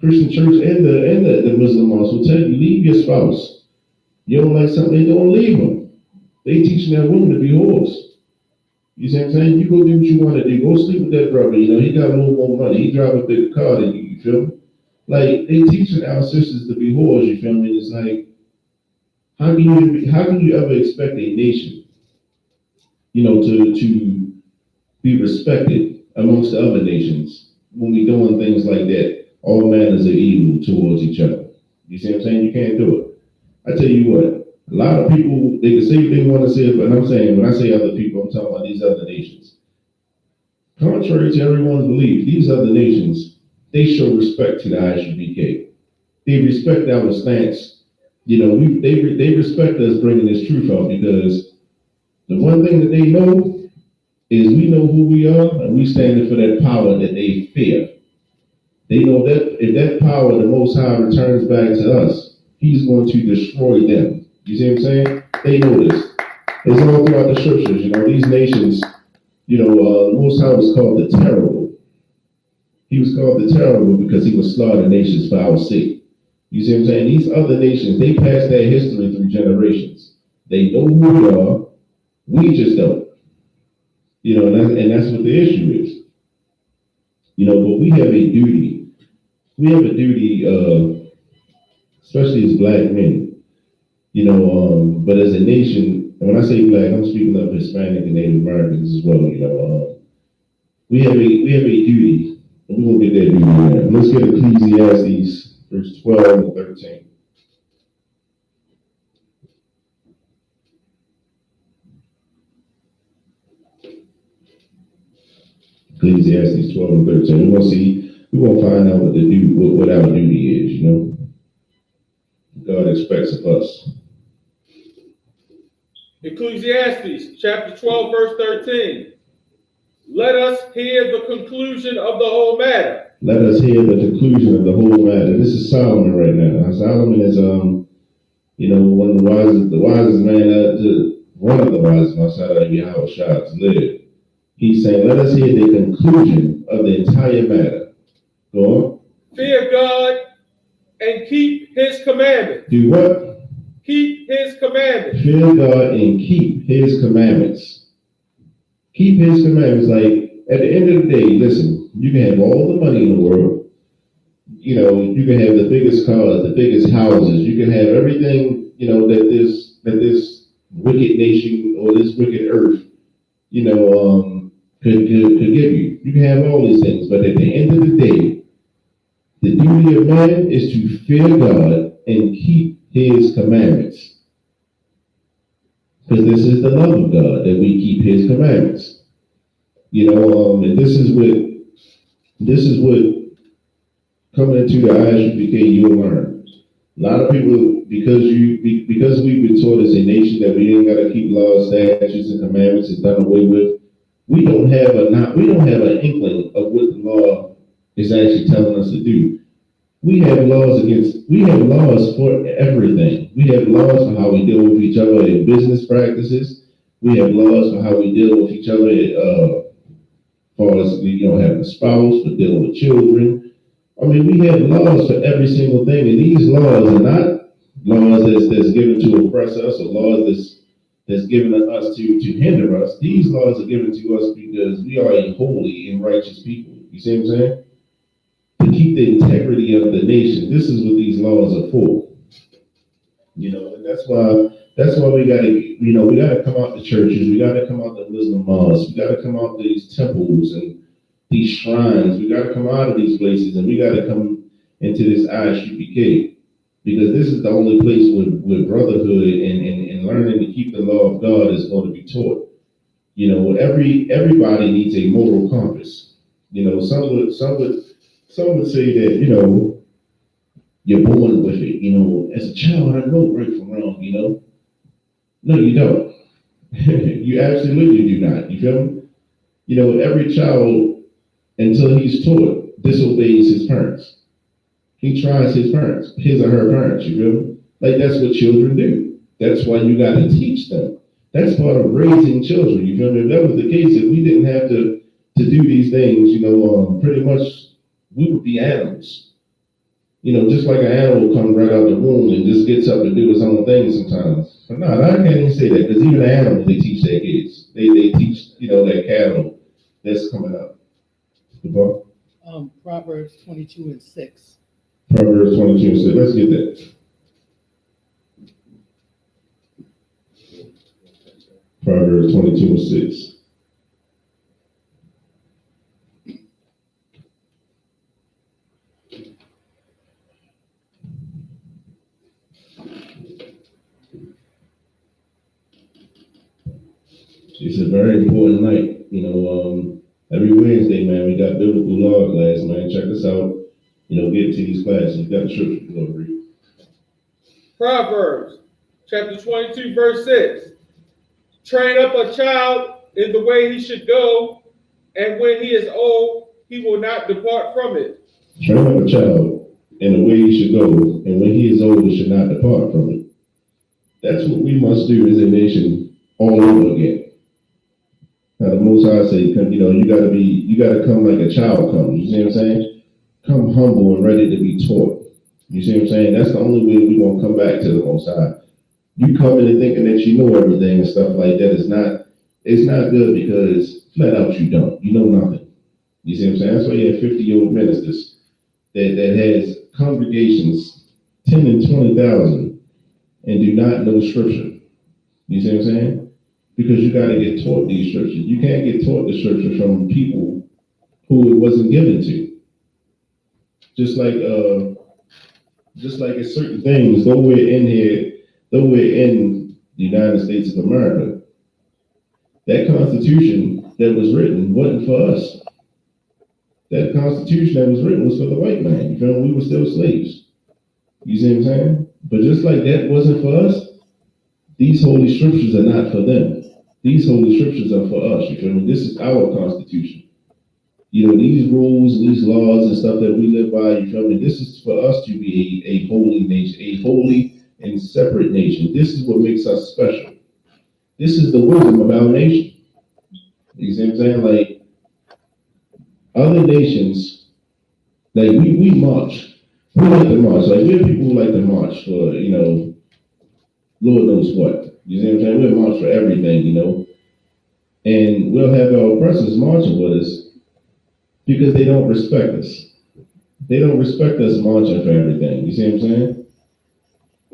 Christian church and the Muslim mosque will tell you, leave your spouse. You don't like something, they don't leave them. They teaching that woman to be whores. You see what I'm saying? You go do what you want to do. Go sleep with that brother. You know, he got a little more money. He drive a bigger car than you. You feel me? Like, they teaching our sisters to be whores. You feel me? It's like, how can you ever expect a nation, you know, to be respected amongst the other nations when we doing things like that? All manners of evil towards each other. You see what I'm saying? You can't do it. I tell you what, a lot of people, they can say what they want to say, but I'm saying, when I say other people, I'm talking about these other nations. Contrary to everyone's belief, these other nations, they show respect to the I.S.U.P.K. They respect our stance. You know, they respect us bringing this truth out, because the one thing that they know is we know who we are, and we stand for that power that they fear. They know that if that power, the Most High, returns back to us, he's going to destroy them. You see what I'm saying? They know this. It's all throughout the scriptures. You know, these nations, you know, the Most High was called the Terrible. He was called the Terrible because he would slaughter nations for our sake. You see what I'm saying? These other nations, they pass their history through generations. They know who we are. We just don't. You know, and that's what the issue is. You know, but we have a duty. We have a duty, especially as black men. You know, but as a nation, and when I say black, I'm speaking of Hispanic and Native Americans as well. You know, we have a duty. And we're gonna get that duty now. Let's get Ecclesiastes verse 12 and 13. Ecclesiastes 12 and 13. We're gonna find out what our duty is, you know. God expects of us. Ecclesiastes chapter 12, verse 13. Let us hear the conclusion of the whole matter. Let us hear the conclusion of the whole matter. This is Solomon right now. Solomon is you know, one of the wisest man, one of the wisest outside of Yahweh to live. He's saying, let us hear the conclusion of the entire matter. Go on. Fear God and keep his commandments. Do what? Keep his commandments. Fear God and keep his commandments. Keep his commandments. Like, at the end of the day, listen, you can have all the money in the world. You know, you can have the biggest cars, the biggest houses. You can have everything, you know, that this wicked nation or this wicked earth, you know, could give you. You can have all these things, but at the end of the day, the duty of man is to fear God and keep his commandments. Because this is the love of God, that we keep his commandments. You know, and this is what coming into the I.S.U.P.K. you'll learn. A lot of people, because we've been taught as a nation that we ain't got to keep laws, statutes, and commandments is done away with. We don't have an inkling of what the law is actually telling us to do. We have laws for everything. We have laws for how we deal with each other in business practices. We have laws for how we deal with each other as far as, you know, having a spouse, for dealing with children. I mean, we have laws for every single thing, and these laws are not laws that's given to oppress us or laws that's given us to hinder us. These laws are given to us because we are a holy and righteous people. You see what I'm saying? To keep the integrity of the nation. This is what these laws are for. You know, and that's why we gotta come out to churches, we gotta come out to Muslim mosques, we gotta come out to these temples and these shrines, we gotta come out of these places and we gotta come into this I.S.U.P.K. because this is the only place where brotherhood and learning to keep the law of God is going to be taught. You know, everybody needs a moral compass. You know, some would say that, you know, you're born with it. You know, as a child, I know right from wrong, you know. No, you don't. You absolutely do not. You feel me? You know, every child, until he's taught, disobeys his parents. He tries his parents, his or her parents, you feel me? Like, that's what children do. That's why you got to teach them. That's part of raising children, you feel me? If that was the case, if we didn't have to do these things, you know, pretty much we would be animals. You know, just like an animal comes right out the womb and just gets up and do its own thing sometimes. But no, I can't even say that, because even animals, they teach their kids. They teach, you know, that cattle that's coming up. Proverbs 22:6. Proverbs 22:6. Let's get that. Proverbs 22:6. It's a very important night. You know, every Wednesday, man, we got biblical law class, man. Check us out. You know, get to these classes. You got the scripture to go read. Proverbs chapter 22, verse 6. Train up a child in the way he should go, and when he is old, he will not depart from it. Train up a child in the way he should go, and when he is old, he should not depart from it. That's what we must do as a nation all over again. Now, the Most High say, you know, you gotta come like a child comes. You see what I'm saying? Come humble and ready to be taught. You see what I'm saying? That's the only way we're going to come back to the Most High. You coming and thinking that you know everything and stuff like that is not, it's not good, because flat out you don't. You know nothing. You see what I'm saying? That's why you have 50-year-old ministers that has congregations 10 and 20,000 and do not know scripture. You see what I'm saying? Because you got to get taught these scriptures. You can't get taught the scripture from people who it wasn't given to. Just like it's certain things, though we're in the United States of America, that Constitution that was written wasn't for us. That Constitution that was written was for the white man. You feel me? We were still slaves. You see what I'm saying? But just like that wasn't for us, these holy scriptures are not for them. These holy scriptures are for us. You feel me? This is our Constitution. You know, these rules, these laws and stuff that we live by, you feel me? This is for us to be a holy nation, a holy and separate nation. This is what makes us special. This is the wisdom of our nation. You see what I'm saying? Like, other nations, like we march. We like to march. Like, we're people who like to march for, you know, Lord knows what. You see what I'm saying? We'll march for everything, you know. And we'll have our oppressors marching with us because they don't respect us. They don't respect us marching for everything. You see what I'm saying?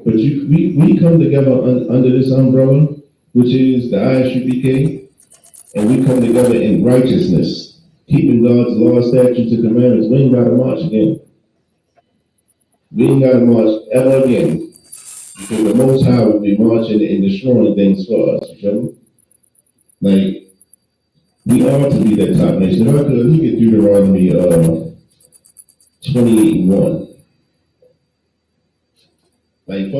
But we come together under this umbrella, which is the I.S.U.P.K, and we come together in righteousness, keeping God's law, statutes, and commandments. We ain't got to march again. We ain't got to march ever again, because the Most High will be marching and destroying things for us. You feel me? Like, we are to be that top nation. If I could, look at Deuteronomy 28:1. Like,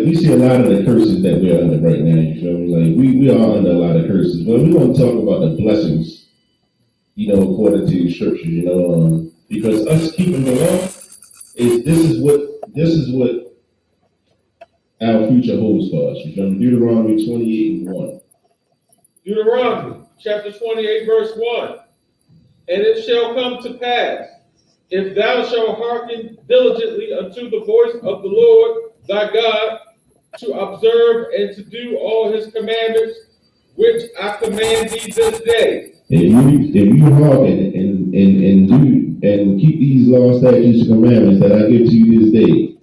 we see a lot of the curses that we're under right now. You feel me? Like, we are under a lot of curses, but we want to talk about the blessings, you know, according to scripture. You know, because us keeping the law this is what our future holds for us. You feel me? Deuteronomy 28:1. Deuteronomy chapter 28, verse 1. And it shall come to pass, if thou shalt hearken diligently unto the voice of the Lord thy God, to observe and to do all his commandments, which I command thee this day. If you hearken and do and keep these laws, statutes, and commandments that I give to you this day.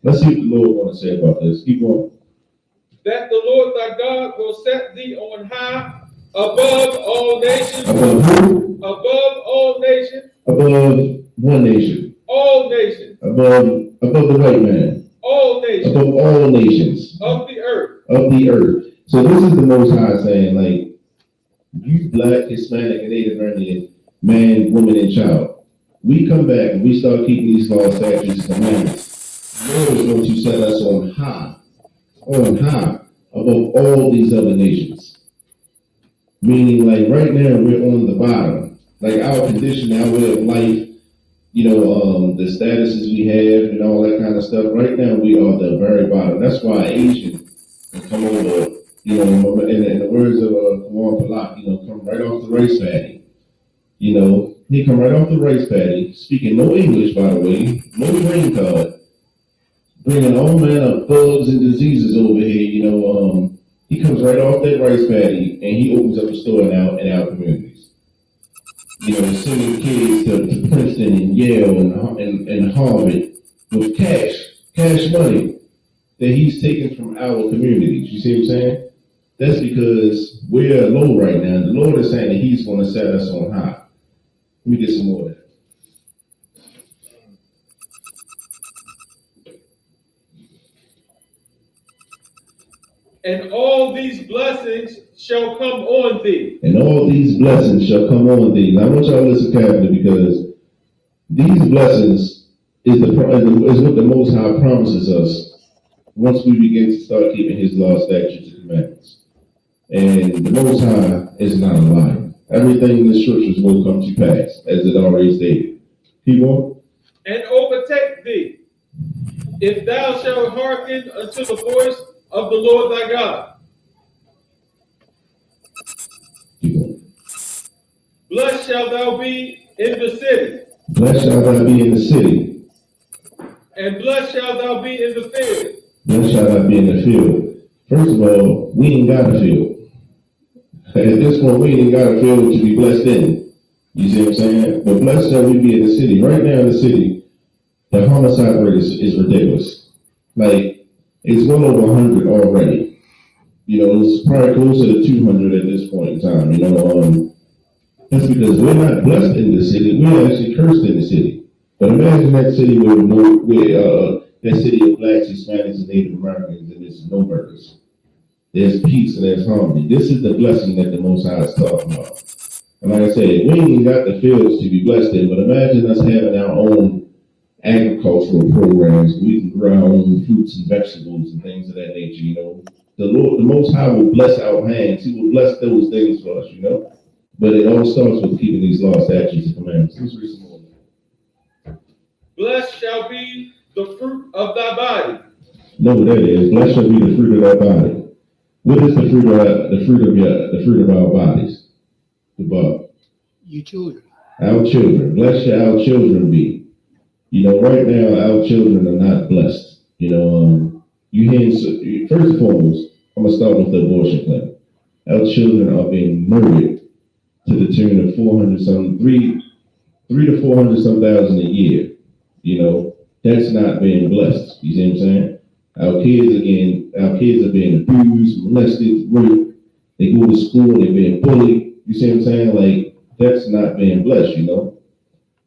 Let's see what the Lord want to say about this. Keep on. That the Lord thy God will set thee on high above all nations. Above who? Above all nations. Above one nation. All nations. Above the white man. All nations. Above all nations. Of the earth. Of the earth. So this is the Most High saying, like, you black, Hispanic, and Native American, man, woman, and child, we come back and we start keeping these laws, statutes, and commandments. The Lord is going to set us on high, above all these other nations. Meaning, like, right now, we're on the bottom. Like, our condition, our way of life, you know, the statuses we have and all that kind of stuff, right now, we are the very bottom. That's why Asian can come over, you know, in the words of Kawan Palak, you know, come right off the rice paddy. You know, he come right off the rice paddy, speaking no English, by the way, no green card, bringing all manner of bugs and diseases over here, you know. He comes right off that rice paddy and he opens up a store in our communities. You know, sending kids to Princeton and Yale and Harvard with cash money that he's taking from our communities. You see what I'm saying? That's because we're low right now. The Lord is saying that he's going to set us on high. Let me get some more of that. And all these blessings shall come on thee. And all these blessings shall come on thee. Now I want y'all to listen carefully, because these blessings is what the Most High promises us once we begin to start keeping his law, statutes, and commandments. And the Most High is not a liar. Everything in the scriptures will come to pass, as it already stated. Keep on. And overtake thee, if thou shalt hearken unto the voice of the Lord thy God. Keep on. Blessed shalt thou be in the city. Blessed shall thou be in the city. And blessed shalt thou be in the field. Blessed shall thou be in the field. First of all, we ain't got a field. At this point, we ain't got a field to be blessed in. You see what I'm saying? But blessed shall we be in the city. Right now in the city, the homicide rate is ridiculous. Like, it's well over 100 already. You know, it's probably closer to 200 at this point in time. You know, that's because we're not blessed in the city. We're actually cursed in the city. But imagine that city where that city of blacks, Hispanics, and Native Americans, and there's no murders. There's peace and there's harmony. This is the blessing that the Most High is talking about. And like I said, we ain't got the fields to be blessed in, but imagine us having our own agricultural programs. We can grow our own fruits and vegetables and things of that nature, you know. The Lord, the Most High will bless our hands. He will bless those things for us, you know. But it all starts with keeping these laws, statutes, and commandments. Let's read some more. Blessed shall be the fruit of thy body. Know what that is. Blessed shall be the fruit of thy body. What is the fruit of our bodies? The bud. You children. Our children. Blessed shall our children be. You know, right now our children are not blessed. You know, first and foremost, I'm gonna start with the abortion clinic. Our children are being murdered to the tune of 3 to 400 some thousand a year. You know, that's not being blessed. You see what I'm saying? Our kids are being abused, molested, raped. They go to school, they're being bullied. You see what I'm saying? Like, that's not being blessed, you know?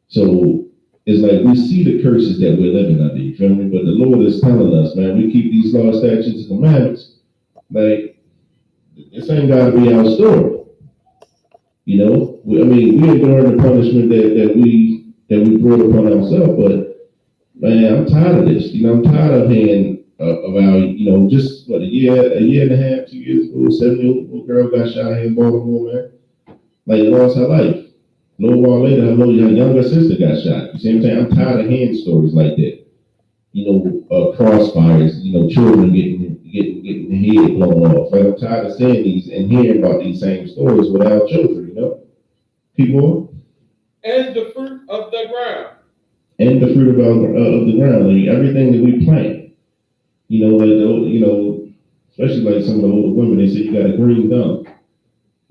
So it's like we see the curses that we're living under, you feel me? But the Lord is telling us, man, we keep these laws, statutes, and commandments. Like, this ain't gotta be our story. You know? We enduring the punishment that we brought upon ourselves, but man, I'm tired of this. You know, I'm tired of hearing about, you know, just what, a year and a half, 2 years ago, 7-year-old girl got shot here in Baltimore, man. Like, lost her life. A little while later, her younger sister got shot. You see what I'm saying? I'm tired of hearing stories like that. You know, crossfires, you know, children getting the head blown off. Like, I'm tired of seeing these and hearing about these same stories with our children, you know? People. And the fruit of the ground. And the fruit of the ground. Like, everything that we plant. You know, especially like some of the older women, they say you got a green thumb.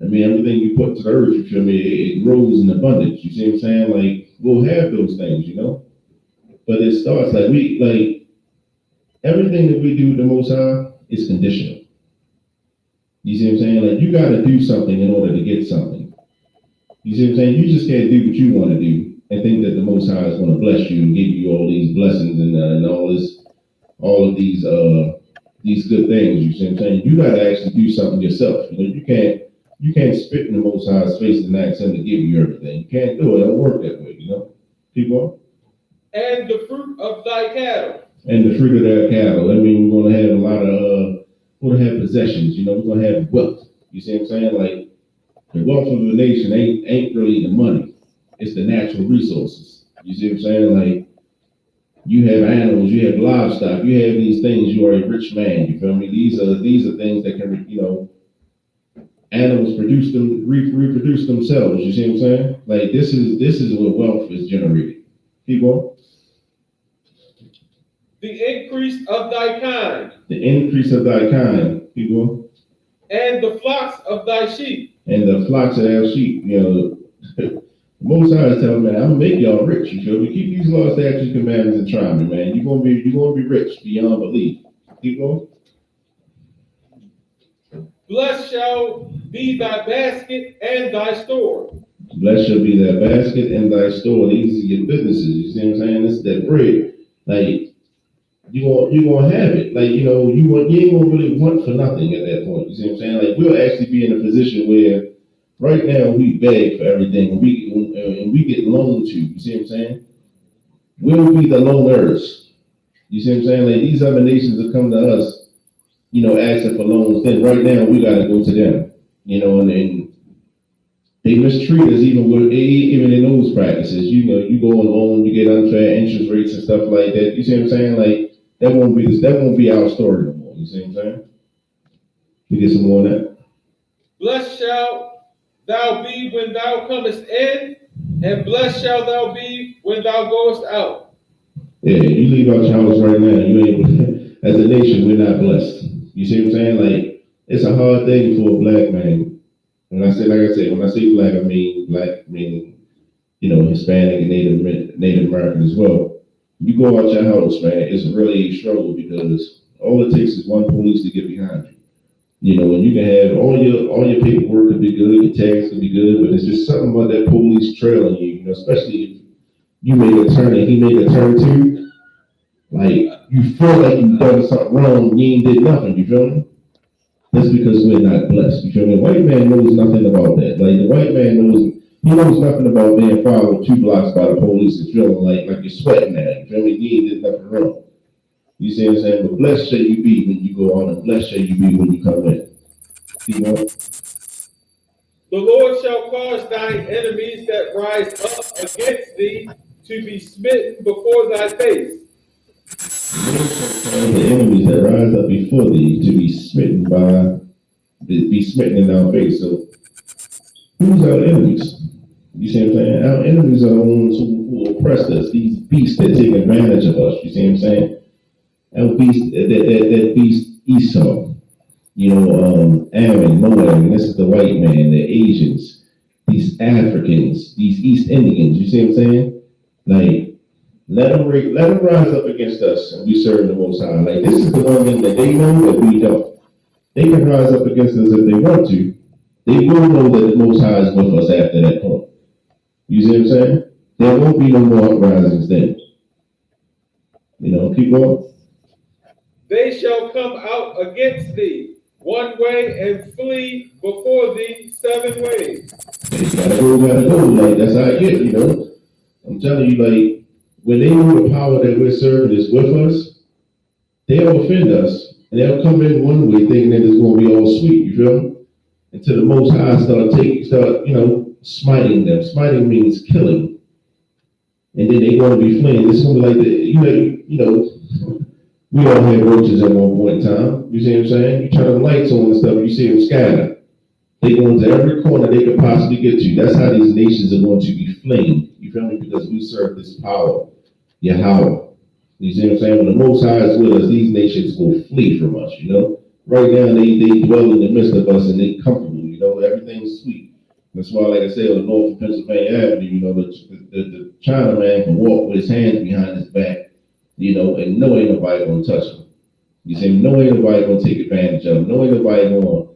I mean, everything you put to the earth, you feel me, it grows in abundance. You see what I'm saying? Like, we'll have those things, you know? But it starts everything that we do, the Most High, is conditional. You see what I'm saying? Like, you got to do something in order to get something. You see what I'm saying? You just can't do what you want to do and think that the Most High is going to bless you and give you all these blessings and all of these good things. You see what I'm saying? You got to actually do something yourself. You know, you can't spit in the Most High's face and ask him to give you everything. You can't do it. It don't work that way. You know. Keep on. And the fruit of thy cattle. And the fruit of their cattle. I mean, we're going to have a lot of we're going to have possessions. You know, we're going to have wealth. You see what I'm saying? Like, the wealth of a nation ain't really the money. It's the natural resources. You see what I'm saying? Like, you have animals, you have livestock, you have these things, you are a rich man, you feel me? These are things that can, you know, animals reproduce themselves, you see what I'm saying? Like, this is where wealth is generated. Keep on. The increase of thy kind. The increase of thy kind. Keep on. And the flocks of thy sheep. And the flocks of our sheep, you know. The Most High is telling me, I'm gonna make y'all rich. You feel me? Keep these laws, statutes, commandments, and try me, man. You're gonna be rich beyond belief. Keep going. Blessed shall be thy basket and thy store. Blessed shall be thy basket and thy store. These are your businesses. You see what I'm saying? This is that bread. Like, you gonna have it. Like, you know, you ain't gonna really want for nothing at that point. You see what I'm saying? Like, we'll actually be in a position where right now we beg for everything and we get loaned to. You see what I'm saying? We'll be the loaners. You see what I'm saying? Like, these other nations that come to us, you know, asking for loans. Then right now we gotta go to them. You know, and they mistreat us even in those practices. You know, you go on loan, you get unfair interest rates and stuff like that. You see what I'm saying? Like, that won't be our story no more. You see what I'm saying? We get some more of that. Blessed shalt thou be when thou comest in, and blessed shalt thou be when thou goest out. Yeah, you leave out your house right now, you ain't, as a nation, we're not blessed. You see what I'm saying? Like, it's a hard thing for a black man. When I say, like I said, when I say black, I mean, Hispanic and Native American as well. You go out your house, man, it's really a struggle because all it takes is one police to get behind you. And you can have all your paperwork could be good, your tags could be good, but it's just something about that police trailing you, especially if you made a turn and he made a turn too. Like, you feel like you've done something wrong, you ain't did nothing, you feel me? That's because we're not blessed, you feel me? The white man knows nothing about that. Like, the white man knows nothing about being followed 2 blocks by the police and feeling like you're sweating at it, you feel me? You ain't did nothing wrong. You see what I'm saying? But blessed shall you be when you go out, and blessed shall you be when you come in. The Lord shall cause thine enemies that rise up against thee to be smitten before thy face. The Lord shall cause the enemies that rise up before thee to be smitten in our face. So, who's our enemies? You see what I'm saying? Our enemies are the ones who oppress us, these beasts that take advantage of us. You see what I'm saying? That beast Esau. Ammon, Moab, this is the white man, the Asians, these Africans, these East Indians, you see what I'm saying? Like, let them rise up against us and we serve the Most High. Like, this is the one thing that they know that we don't. They can rise up against us if they want to. They will know that the Most High is with us after that point. You see what I'm saying? There won't be no more uprisings then. Keep going. They shall come out against thee one way and flee before thee 7 ways. It's gotta go. Like, that's how I get, I'm telling you, like, when they know the power that we're serving is with us, they'll offend us. And they'll come in one way thinking that it's going to be all sweet, you feel me? Until the Most High start smiting them. Smiting means killing. And then they're going to be fleeing. It's going to be like we all had roaches at one point in time. You see what I'm saying? You turn the lights on and stuff, you see them scatter. They go into every corner they could possibly get to. That's how these nations are going to be flamed. You feel me? Because we serve this power, Yahweh. You see what I'm saying? When the Most High is with us, these nations will flee from us, Right now, they dwell in the midst of us and they comfortable, everything's sweet. That's why, like I said, on North Pennsylvania Avenue, the Chinaman can walk with his hands behind his back, and no ain't nobody gonna touch him. You see, no ain't nobody gonna take advantage of him. No ain't nobody gonna,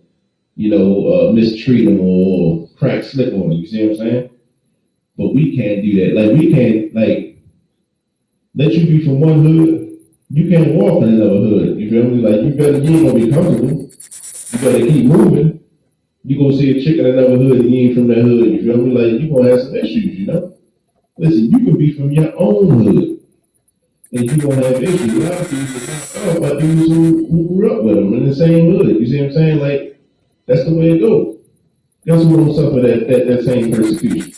mistreat him or crack slip on him. You see what I'm saying? But we can't do that. Like, we can't, let you be from one hood, you can't walk in another hood. You feel me? Like, you ain't gonna be comfortable. You better keep moving. You gonna see a chick in another hood and you ain't from that hood. You feel me? Like, you gonna have some issues, Listen, you can be from your own hood. And you gonna have issues. A lot of people about dudes who grew up with them in the same hood. You see what I'm saying? Like, that's the way it goes. Guess who don't suffer that same persecution?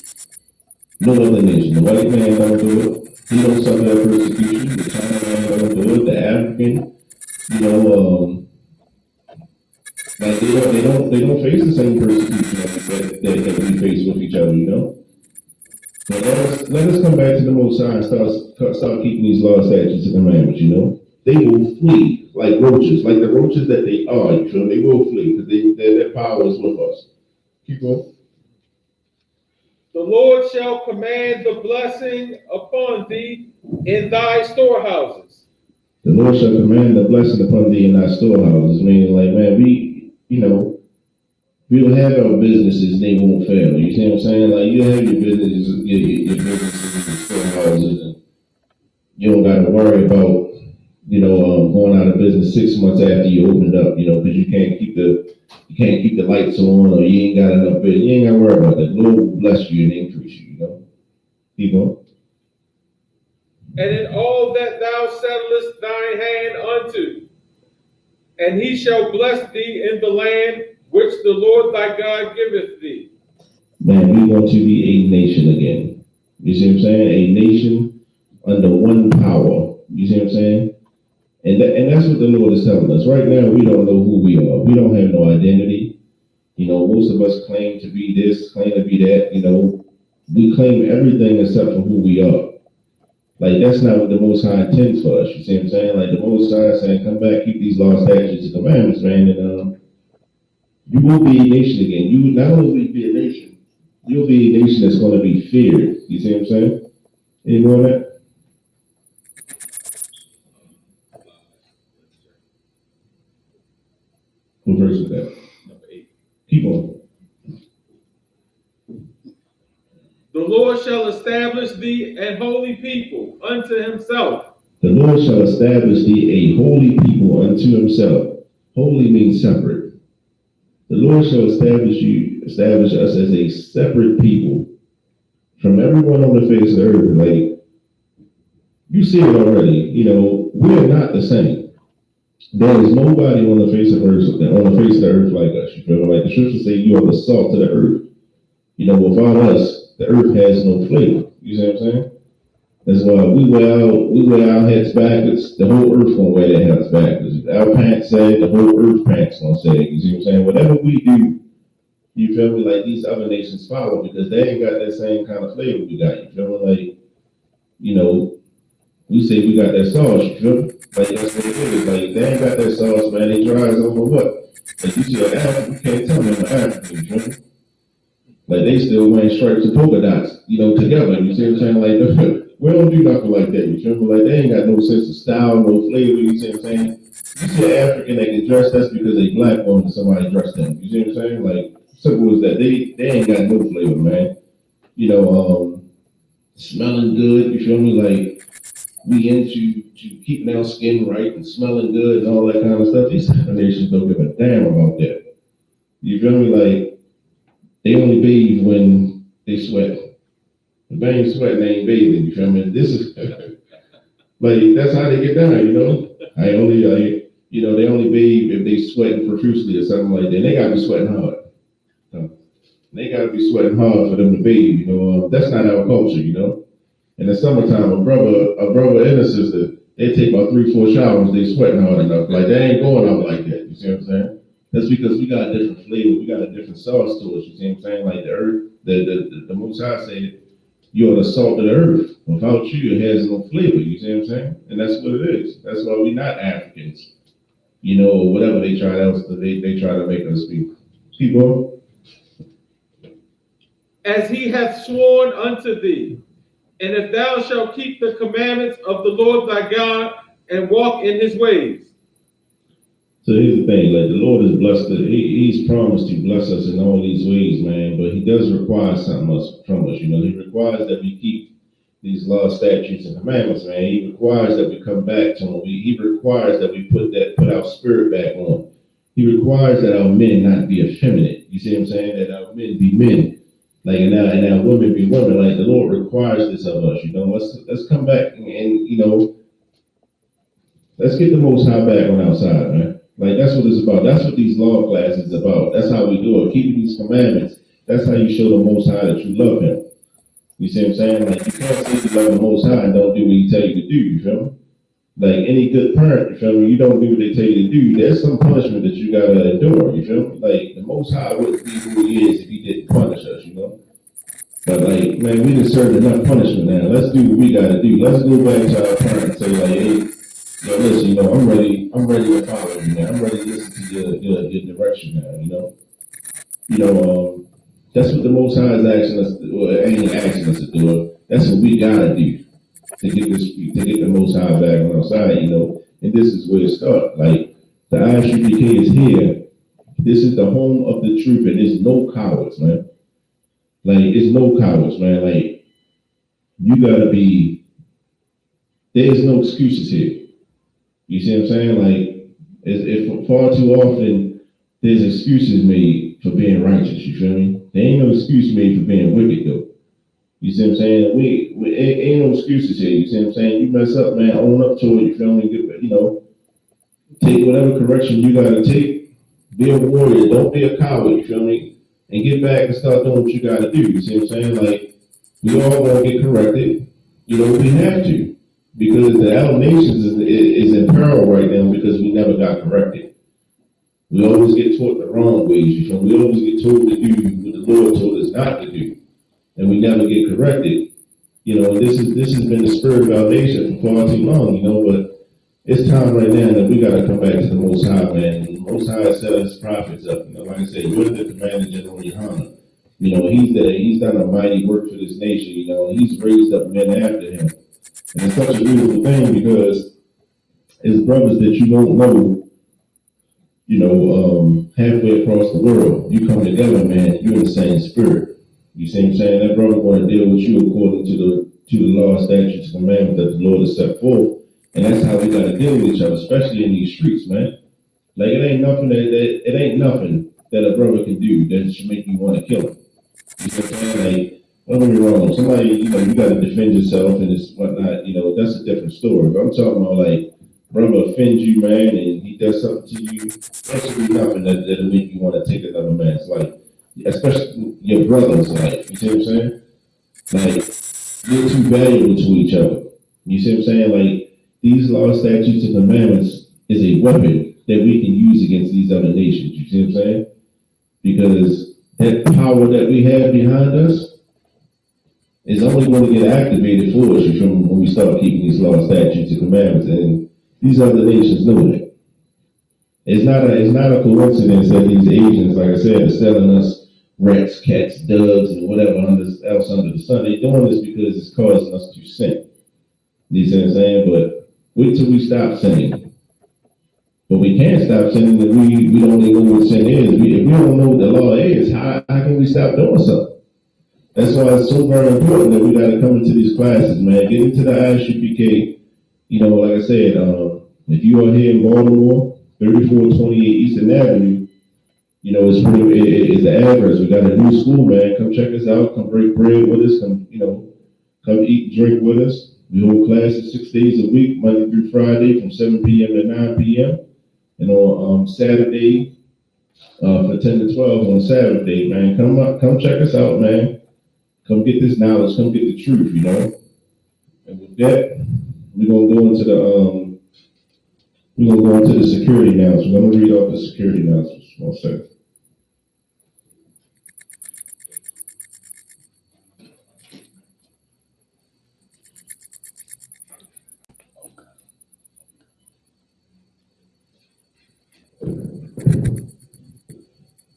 No other nation. The white man don't do it. He don't suffer that persecution. The China man don't do it. The African, like they don't face the same persecution that we face with each other, But let us come back to the Most High and start keeping these laws, statutes, and commandments, They will flee like roaches, like the roaches that they are, They will flee because their power is with us. Keep going. The Lord shall command the blessing upon thee in thy storehouses. The Lord shall command the blessing upon thee in thy storehouses, meaning like, man, we'll have our businesses, and they won't fail. You see what I'm saying? Like, you have your businesses, your businesses in your storehouses, and you don't got to worry about, going out of business 6 months after you opened up, because you can't keep the lights on, or you ain't got enough business. You ain't got to worry about that. The Lord will bless you and increase you, Keep going. And in all that thou settlest thine hand unto, and he shall bless thee in the land which the Lord thy God giveth thee. Man, we want to be a nation again. You see what I'm saying? A nation under one power. You see what I'm saying? And that's what the Lord is telling us. Right now, we don't know who we are. We don't have no identity. Most of us claim to be this, claim to be that. We claim everything except for who we are. Like, that's not what the Most High intends for us. You see what I'm saying? Like, the Most High is saying, come back, keep these laws, statutes, and commandments, man, and you will be a nation again. You will not only be a nation, you'll be a nation that's going to be feared. You see what I'm saying? Any more on that? What verse is that? Number 8. Keep on. The Lord shall establish thee an holy people unto himself. The Lord shall establish thee a holy people unto himself. Holy means separate. The Lord shall establish us as a separate people from everyone on the face of the earth. Like, you see it already. You know, we are not the same. There is nobody on the face of the earth like us. You feel me? Like the scripture say, you are the salt of the earth. You know, without us, the earth has no flavor. You see what I'm saying? That's why we wear our heads backwards. The whole earth gonna wear their heads backwards. If our pants sag, the whole earth pants gonna sag. You see what I'm saying? Whatever we do, you feel me? Like these other nations follow because they ain't got that same kind of flavor we got. You feel me? Like, you know, we say we got that sauce. You feel me? Like that's what it is. Like they ain't got that sauce, man. They dry as over what? Like you see an African, you can't tell them an African. You feel me? Like they still wearing stripes and polka dots, you know, together. You see what I'm saying? Like we don't do nothing like that. You feel me? Like they ain't got no sense of style, no flavor. You see what I'm saying? You see an African that get dressed, that's because they black woman and somebody dressed them. You see what I'm saying? Like simple as that. They ain't got no flavor, man. You know, smelling good. You feel me? Like we into keeping our skin right and smelling good and all that kind of stuff. These nations don't give a damn about that. You feel me? Like they only bathe when they sweat. If they ain't sweating, they ain't bathing. You feel me? This is like that's how they get down. You know, you know, they only bathe if they sweating profusely or something like that. They gotta be sweating hard. They gotta be sweating hard for them to bathe. You know, that's not our culture. You know, in the summertime, a brother and a sister, they take about 3-4 showers. They sweating hard enough. Like they ain't going out like that. You see what I'm saying? That's because we got a different flavor. We got a different sauce to us. You see what I'm saying? Like the earth, the Most High said, you are the salt of the earth. Without you, it has no flavor. You see what I'm saying? And that's what it is. That's why we're not Africans. You know, or whatever they try to make us be. Keep going. As he hath sworn unto thee, and if thou shalt keep the commandments of the Lord thy God and walk in his ways. So here's the thing, like the Lord is blessed. He's promised to bless us in all these ways, man. But he does require something from us. You know, he requires that we keep these laws, statutes, and commandments, man. He requires that we come back to him. He requires that we put our spirit back on. He requires that our men not be effeminate. You see what I'm saying? That our men be men, like and our women be women. Like the Lord requires this of us. You know, let's come back and you know, let's get the Most High back on our side, man. Like, that's what it's about. That's what these law classes is about. That's how we do it. Keeping these commandments. That's how you show the Most High that you love him. You see what I'm saying? Like, you can't say you love the Most High and don't do what he tell you to do, you feel me? Like, any good parent, you feel me? You don't do what they tell you to do. There's some punishment that you gotta endure, you feel me? Like, the Most High wouldn't be who he is if he didn't punish us, you know? But, like, man, we deserve enough punishment now. Let's do what we gotta do. Let's go back to our parents and say, like, hey, yo, listen, you know, I'm ready to follow you now. I'm ready to listen to your direction now, you know. You know, that's what the Most High is asking us to do, or ain't asking us to do. That's what we gotta do to get the Most High back on our side, you know. And this is where it starts. Like the I.S.U.P.K is here. This is the home of the truth, and there's no cowards, man. Like it's no cowards, man. Like you gotta be. There's no excuses here. You see what I'm saying? Like, if far too often there's excuses made for being righteous. You feel me? There ain't no excuse made for being wicked, though. You see what I'm saying? We ain't no excuses here. You see what I'm saying? You mess up, man. Own up to it. You feel me? You know, take whatever correction you gotta take. Be a warrior. Don't be a coward. You feel me? And get back and start doing what you gotta do. You see what I'm saying? Like, we all gonna get corrected. You know, we have to. Because our nations is in peril right now because we never got corrected. We always get taught the wrong ways. You feel me? We always get told to do what the Lord told us not to do. And we never get corrected. This has been the spirit of our nation for far too long, but it's time right now that we gotta come back to the Most High, man. The Most High set us prophets up. Like I said, you're the Commander General Yohanna. He's done a mighty work for this nation, and he's raised up men after him. And it's such a beautiful thing because it's brothers that you don't know, halfway across the world. You come together, man, you're in the same spirit. You see what I'm saying? That brother want to deal with you according to the law, statutes, and commandments that the Lord has set forth. And that's how we gotta deal with each other, especially in these streets, man. Like it ain't nothing that a brother can do that should make you want to kill him. You know what I'm saying? Like, don't get me wrong, somebody, you gotta defend yourself and it's whatnot, that's a different story. But I'm talking about like brother offends you, man, and he does something to you, that should be nothing that'll make you want to take another man's life. Especially your brother's life. You see what I'm saying? Like, you're too valuable to each other. You see what I'm saying? Like, these laws, statutes, and commandments is a weapon that we can use against these other nations. You see what I'm saying? Because that power that we have behind us is only going to get activated for us from when we start keeping these laws, statutes, and commandments. And these other nations know that. It's not a coincidence that these agents, like I said, are selling us rats, cats, doves, and whatever else under the sun. They're doing this because it's causing us to sin. You see what I'm saying? But wait till we stop sinning. But we can't stop sinning if we don't even know what sin is. If we don't know what the law is, how can we stop doing something? That's why it's so very important that we got to come into these classes, man. Get into the I.S.U.P.K. Like I said, if you are here in Baltimore, 3428 Eastern Avenue, it's the address. We got a new school, man. Come check us out. Come break bread with us. Come eat and drink with us. We hold classes 6 days a week, Monday through Friday from 7 p.m. to 9 p.m. And on Saturday, for 10 to 12 on Saturday, man. Come check us out, man. Come get this knowledge. Come get the truth, And with that, we're gonna go into the security announcements. I'm gonna read off the security announcements. 1 second.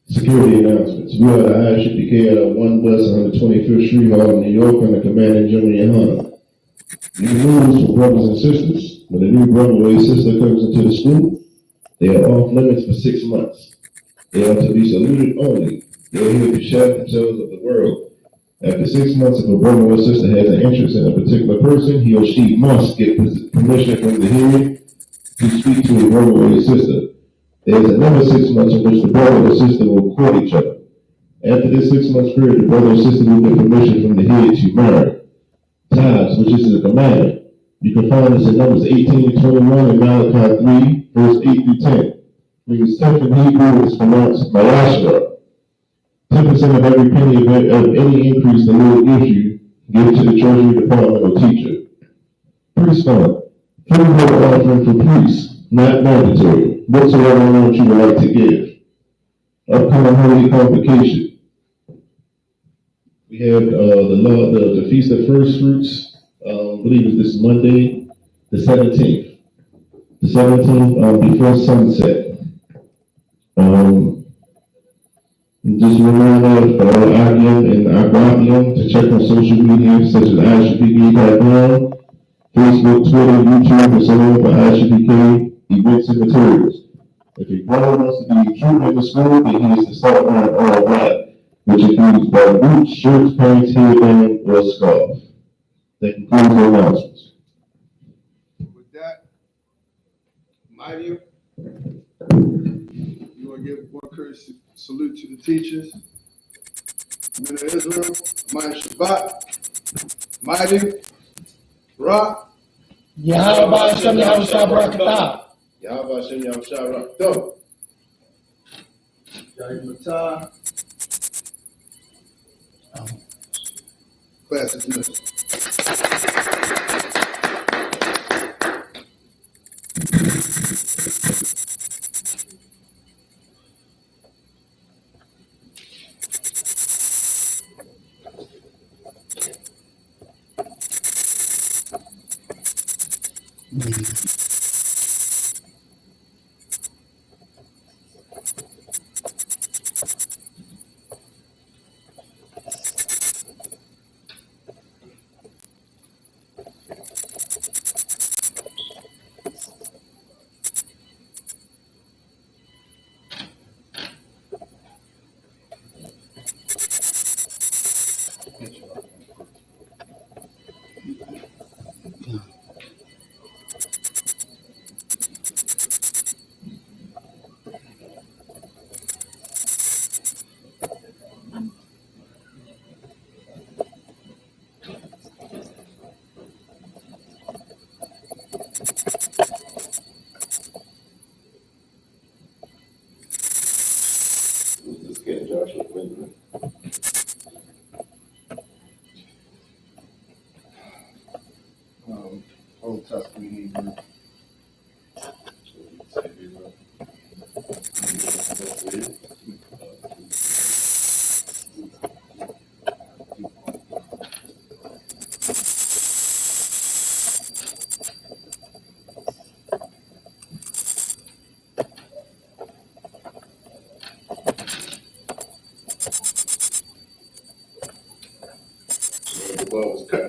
Security announcements. We are the I.S.U.P.K. at 1 West 125th Street Hall in New York under Commander General Yohanna. These rules for brothers and sisters. When a new brother or a sister comes into the school, they are off limits for 6 months. They are to be saluted only. They are here to shut themselves of the world. After 6 months, if a brother or sister has an interest in a particular person, he or she must get permission from the hearing to speak to a brother or a sister. There is another 6 months in which the brother or sister will court each other. After this 6 month period, the brother or sister will get permission from the head to marry. Tithes, which is a commandment. You can find this in Numbers 18 to 21 and Malachi 3, verse 8 through 10. Means 10th in Hebrew is pronounced Mayashra. 10% of every penny of any increase the Lord gives you, give to the treasury department or teacher. Priest fund. Free will offering for priests, not mandatory. Whatsoever amount you would like to give. Upcoming holy convocation. We have the Feast of First Fruits. I believe it's this Monday, the 17th. The 17th before sunset. Just a reminder for Agium and Agravium to check on social media such as I.S.U.P.K. Facebook, Twitter, YouTube, and so on for I.S.U.P.K. events and materials. If a brother wants to be true in the school, then he is to start wearing all black, which includes both boots, shirts, pants, headband, or scarf. That concludes the announcements. With that, Mighty, you want to give one courtesy salute to the teachers. Men of Israel, Mighty Shabbat, Mighty, Rock, Yahweh Hashem Yahushua Barakatah. Yahweh Hashem Yahushua Barakatah. Yahweh Matah. Class is dismissed. Let's get Joshua Benjamin. Old Testament Hebrew. The ball was cut.